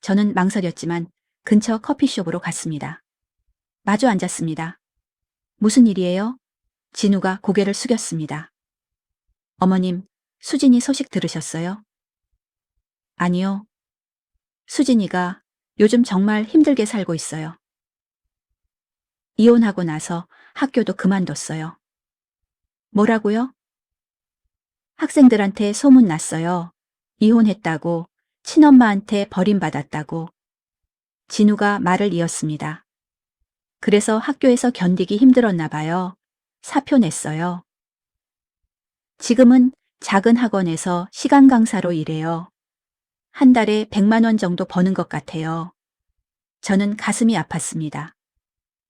저는 망설였지만 근처 커피숍으로 갔습니다. 마주 앉았습니다. 무슨 일이에요? 진우가 고개를 숙였습니다. 어머님, 수진이 소식 들으셨어요? 아니요. 수진이가 요즘 정말 힘들게 살고 있어요. 이혼하고 나서 학교도 그만뒀어요. 뭐라고요? 학생들한테 소문 났어요. 이혼했다고, 친엄마한테 버림받았다고. 진우가 말을 이었습니다. 그래서 학교에서 견디기 힘들었나 봐요. 사표 냈어요. 지금은 작은 학원에서 시간 강사로 일해요. 한 달에 100만 원 정도 버는 것 같아요. 저는 가슴이 아팠습니다.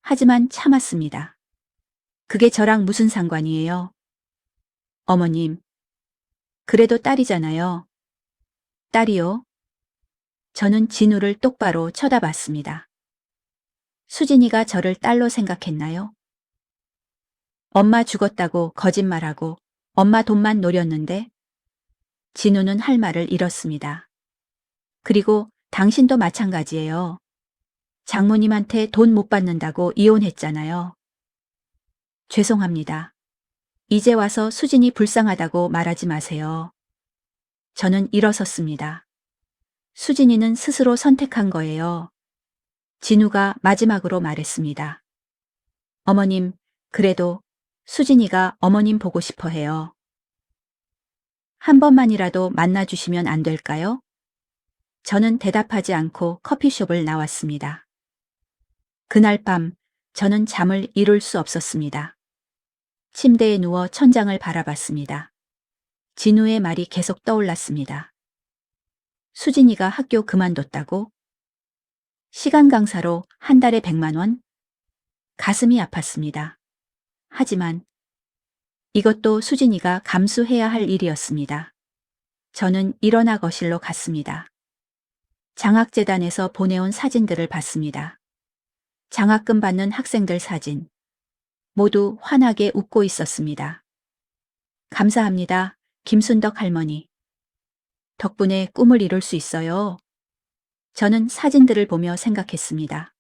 하지만 참았습니다. 그게 저랑 무슨 상관이에요? 어머님, 그래도 딸이잖아요. 딸이요? 저는 진우를 똑바로 쳐다봤습니다. 수진이가 저를 딸로 생각했나요? 엄마 죽었다고 거짓말하고 엄마 돈만 노렸는데 진우는 할 말을 잃었습니다. 그리고 당신도 마찬가지예요. 장모님한테 돈 못 받는다고 이혼했잖아요. 죄송합니다. 이제 와서 수진이 불쌍하다고 말하지 마세요. 저는 일어섰습니다. 수진이는 스스로 선택한 거예요. 진우가 마지막으로 말했습니다. 어머님, 그래도 수진이가 어머님 보고 싶어 해요. 한 번만이라도 만나주시면 안 될까요? 저는 대답하지 않고 커피숍을 나왔습니다. 그날 밤 저는 잠을 이룰 수 없었습니다. 침대에 누워 천장을 바라봤습니다. 진우의 말이 계속 떠올랐습니다. 수진이가 학교 그만뒀다고? 시간 강사로 한 달에 100만 원? 가슴이 아팠습니다. 하지만 이것도 수진이가 감수해야 할 일이었습니다. 저는 일어나 거실로 갔습니다. 장학재단에서 보내온 사진들을 봤습니다. 장학금 받는 학생들 사진. 모두 환하게 웃고 있었습니다. 감사합니다. 김순덕 할머니. 덕분에 꿈을 이룰 수 있어요. 저는 사진들을 보며 생각했습니다.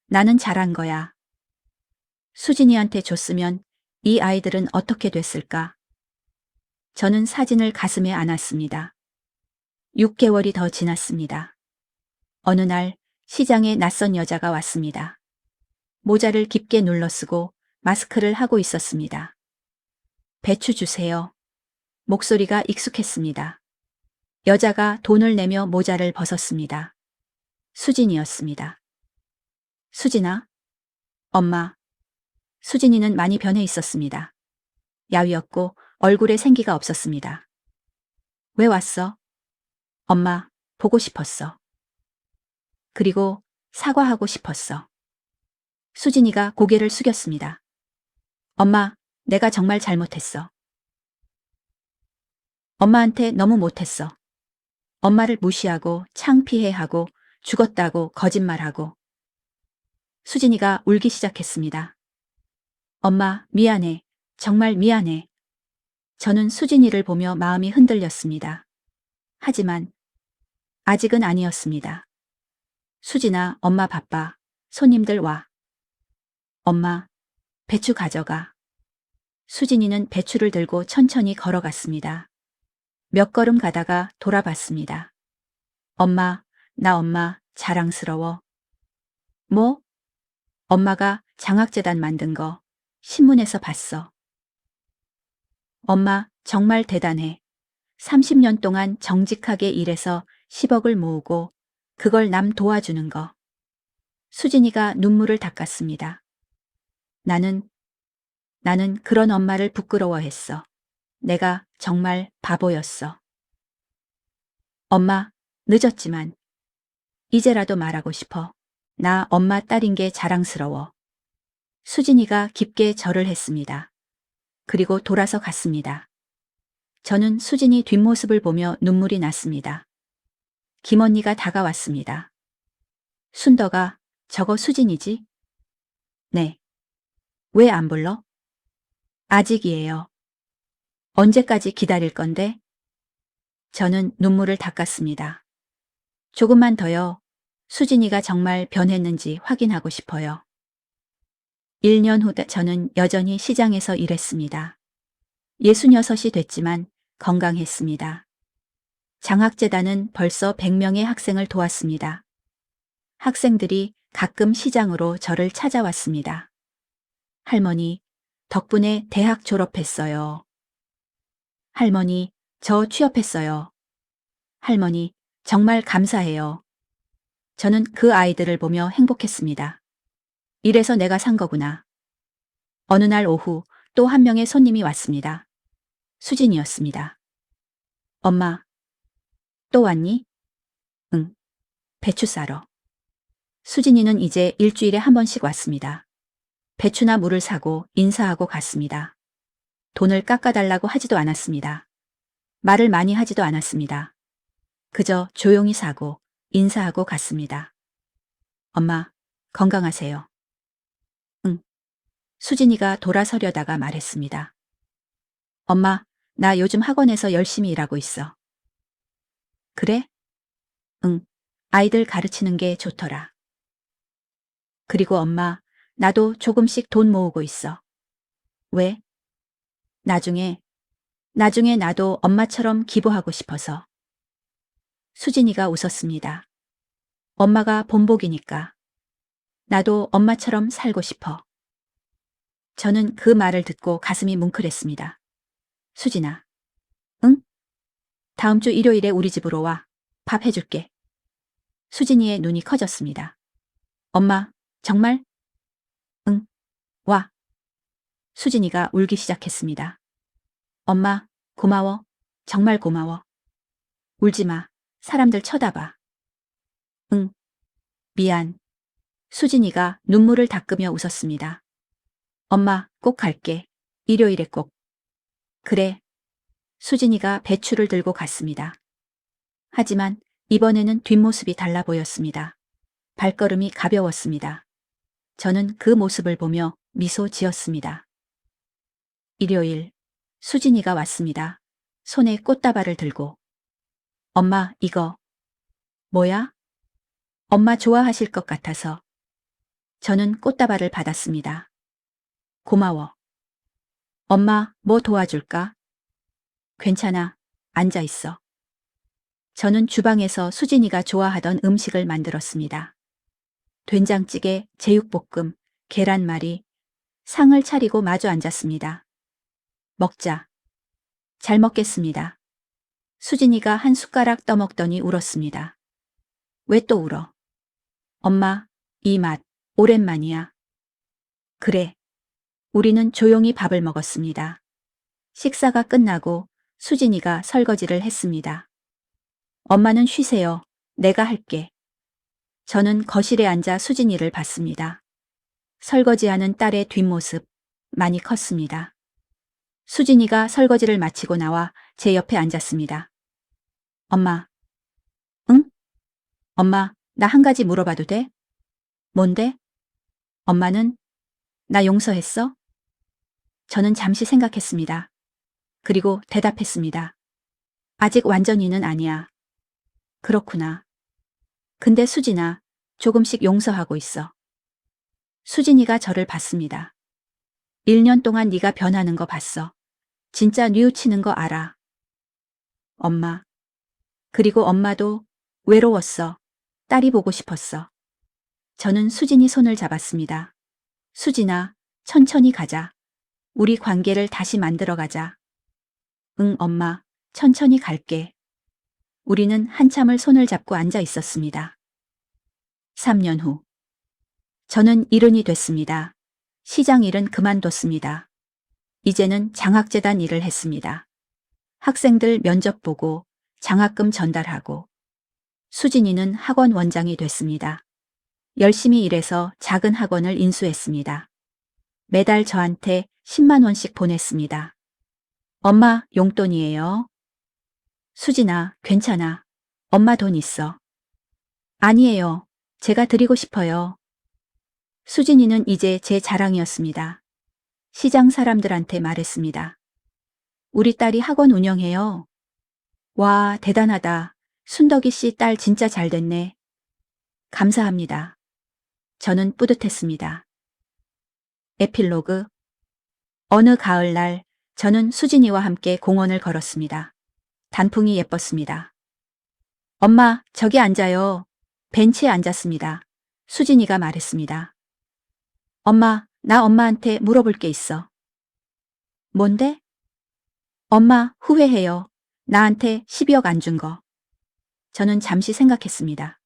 나는 잘한 거야. 수진이한테 줬으면 이 아이들은 어떻게 됐을까? 저는 사진을 가슴에 안았습니다. 6개월이 더 지났습니다. 어느 날 시장에 낯선 여자가 왔습니다. 모자를 깊게 눌러쓰고 마스크를 하고 있었습니다. 배추 주세요. 목소리가 익숙했습니다. 여자가 돈을 내며 모자를 벗었습니다. 수진이었습니다. 수진아? 엄마. 수진이는 많이 변해 있었습니다. 야위었고 얼굴에 생기가 없었습니다. 왜 왔어? 엄마, 보고 싶었어. 그리고 사과하고 싶었어. 수진이가 고개를 숙였습니다. 엄마, 내가 정말 잘못했어. 엄마한테 너무 못했어. 엄마를 무시하고 창피해하고 죽었다고 거짓말하고. 수진이가 울기 시작했습니다. 엄마, 미안해. 정말 미안해. 저는 수진이를 보며 마음이 흔들렸습니다. 하지만 아직은 아니었습니다. 수진아, 엄마 바빠. 손님들 와. 엄마, 배추 가져가. 수진이는 배추를 들고 천천히 걸어갔습니다. 몇 걸음 가다가 돌아봤습니다. 엄마, 나 엄마 자랑스러워. 뭐? 엄마가 장학재단 만든 거 신문에서 봤어. 엄마 정말 대단해. 30년 동안 정직하게 일해서 10억을 모으고 그걸 남 도와주는 거. 수진이가 눈물을 닦았습니다. 나는 나는 그런 엄마를 부끄러워했어. 내가 정말 바보였어. 엄마, 늦었지만 이제라도 말하고 싶어. 나 엄마 딸인 게 자랑스러워. 수진이가 깊게 절을 했습니다. 그리고 돌아서 갔습니다. 저는 수진이 뒷모습을 보며 눈물이 났습니다. 김언니가 다가왔습니다. 순덕아, 저거 수진이지? 네. 왜 안 불러? 아직이에요. 언제까지 기다릴 건데? 저는 눈물을 닦았습니다. 조금만 더요. 수진이가 정말 변했는지 확인하고 싶어요. 1년 후 저는 여전히 시장에서 일했습니다. 66이 됐지만 건강했습니다. 장학재단은 벌써 100명의 학생을 도왔습니다. 학생들이 가끔 시장으로 저를 찾아왔습니다. 할머니, 덕분에 대학 졸업했어요. 할머니, 저 취업했어요. 할머니, 정말 감사해요. 저는 그 아이들을 보며 행복했습니다. 이래서 내가 산 거구나. 어느 날 오후 또 한 명의 손님이 왔습니다. 수진이었습니다. 엄마, 또 왔니? 응, 배추 싸러. 수진이는 이제 일주일에 한 번씩 왔습니다. 배추나 물을 사고 인사하고 갔습니다. 돈을 깎아달라고 하지도 않았습니다. 말을 많이 하지도 않았습니다. 그저 조용히 사고 인사하고 갔습니다. 엄마, 건강하세요. 응. 수진이가 돌아서려다가 말했습니다. 엄마, 나 요즘 학원에서 열심히 일하고 있어. 그래? 응. 아이들 가르치는 게 좋더라. 그리고 엄마, 나도 조금씩 돈 모으고 있어. 왜? 나중에 나도 엄마처럼 기부하고 싶어서. 수진이가 웃었습니다. 엄마가 본복이니까. 나도 엄마처럼 살고 싶어. 저는 그 말을 듣고 가슴이 뭉클했습니다. 수진아. 응? 다음 주 일요일에 우리 집으로 와. 밥 해줄게. 수진이의 눈이 커졌습니다. 엄마, 정말? 응. 와. 수진이가 울기 시작했습니다. 엄마, 고마워. 정말 고마워. 울지 마. 사람들 쳐다봐. 응. 미안. 수진이가 눈물을 닦으며 웃었습니다. 엄마, 꼭 갈게. 일요일에 꼭. 그래. 수진이가 배추를 들고 갔습니다. 하지만 이번에는 뒷모습이 달라 보였습니다. 발걸음이 가벼웠습니다. 저는 그 모습을 보며 미소 지었습니다. 일요일, 수진이가 왔습니다. 손에 꽃다발을 들고. 엄마, 이거. 뭐야? 엄마 좋아하실 것 같아서. 저는 꽃다발을 받았습니다. 고마워. 엄마, 뭐 도와줄까? 괜찮아. 앉아 있어. 저는 주방에서 수진이가 좋아하던 음식을 만들었습니다. 된장찌개, 제육볶음, 계란말이, 상을 차리고 마주 앉았습니다. 먹자. 잘 먹겠습니다. 수진이가 한 숟가락 떠먹더니 울었습니다. 왜 또 울어? 엄마, 이 맛, 오랜만이야. 그래. 우리는 조용히 밥을 먹었습니다. 식사가 끝나고 수진이가 설거지를 했습니다. 엄마는 쉬세요. 내가 할게. 저는 거실에 앉아 수진이를 봤습니다. 설거지하는 딸의 뒷모습, 많이 컸습니다. 수진이가 설거지를 마치고 나와 제 옆에 앉았습니다. 엄마. 응? 엄마, 나 한 가지 물어봐도 돼? 뭔데? 엄마는? 나 용서했어? 저는 잠시 생각했습니다. 그리고 대답했습니다. 아직 완전히는 아니야. 그렇구나. 근데 수진아, 조금씩 용서하고 있어. 수진이가 저를 봤습니다. 1년 동안 네가 변하는 거 봤어. 진짜 뉘우치는 거 알아. 엄마. 그리고 엄마도 외로웠어. 딸이 보고 싶었어. 저는 수진이 손을 잡았습니다. 수진아, 천천히 가자. 우리 관계를 다시 만들어 가자. 응, 엄마. 천천히 갈게. 우리는 한참을 손을 잡고 앉아 있었습니다. 3년 후. 저는 일흔이 됐습니다. 시장 일은 그만뒀습니다. 이제는 장학재단 일을 했습니다. 학생들 면접 보고 장학금 전달하고 수진이는 학원 원장이 됐습니다. 열심히 일해서 작은 학원을 인수했습니다. 매달 저한테 10만 원씩 보냈습니다. 엄마, 용돈이에요. 수진아, 괜찮아. 엄마 돈 있어. 아니에요. 제가 드리고 싶어요. 수진이는 이제 제 자랑이었습니다. 시장 사람들한테 말했습니다. 우리 딸이 학원 운영해요. 와, 대단하다. 순덕이 씨 딸 진짜 잘 됐네. 감사합니다. 저는 뿌듯했습니다. 에필로그. 어느 가을날 저는 수진이와 함께 공원을 걸었습니다. 단풍이 예뻤습니다. 엄마, 저기 앉아요. 벤치에 앉았습니다. 수진이가 말했습니다. 엄마, 나 엄마한테 물어볼 게 있어. 뭔데? 엄마, 후회해요. 나한테 12억 안 준 거. 저는 잠시 생각했습니다.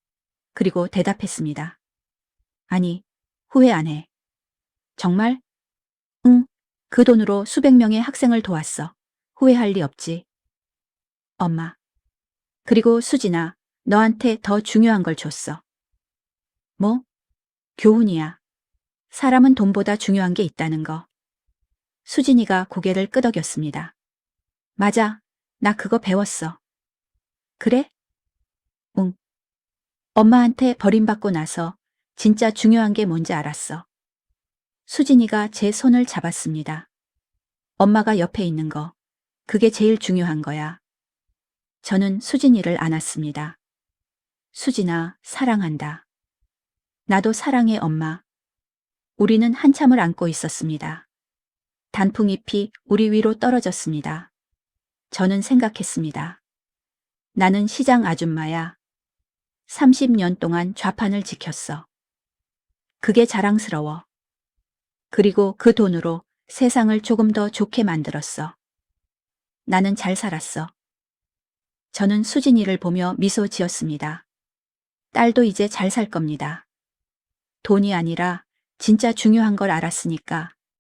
그리고 대답했습니다. 아니, 후회 안 해. 정말? 응, 그 돈으로 수백 명의 학생을 도왔어. 후회할 리 없지. 엄마. 그리고 수진아, 너한테 더 중요한 걸 줬어. 뭐? 교훈이야. 사람은 돈보다 중요한 게 있다는 거. 수진이가 고개를 끄덕였습니다. 맞아, 나 그거 배웠어. 그래? 응. 엄마한테 버림받고 나서 진짜 중요한 게 뭔지 알았어. 수진이가 제 손을 잡았습니다. 엄마가 옆에 있는 거, 그게 제일 중요한 거야. 저는 수진이를 안았습니다. 수진아, 사랑한다. 나도 사랑해, 엄마. 우리는 한참을 안고 있었습니다. 단풍잎이 우리 위로 떨어졌습니다. 저는 생각했습니다. 나는 시장 아줌마야. 30년 동안 좌판을 지켰어. 그게 자랑스러워. 그리고 그 돈으로 세상을 조금 더 좋게 만들었어. 나는 잘 살았어. 저는 수진이를 보며 미소 지었습니다. 딸도 이제 잘 살 겁니다. 돈이 아니라 진짜 중요한 걸 알았으니까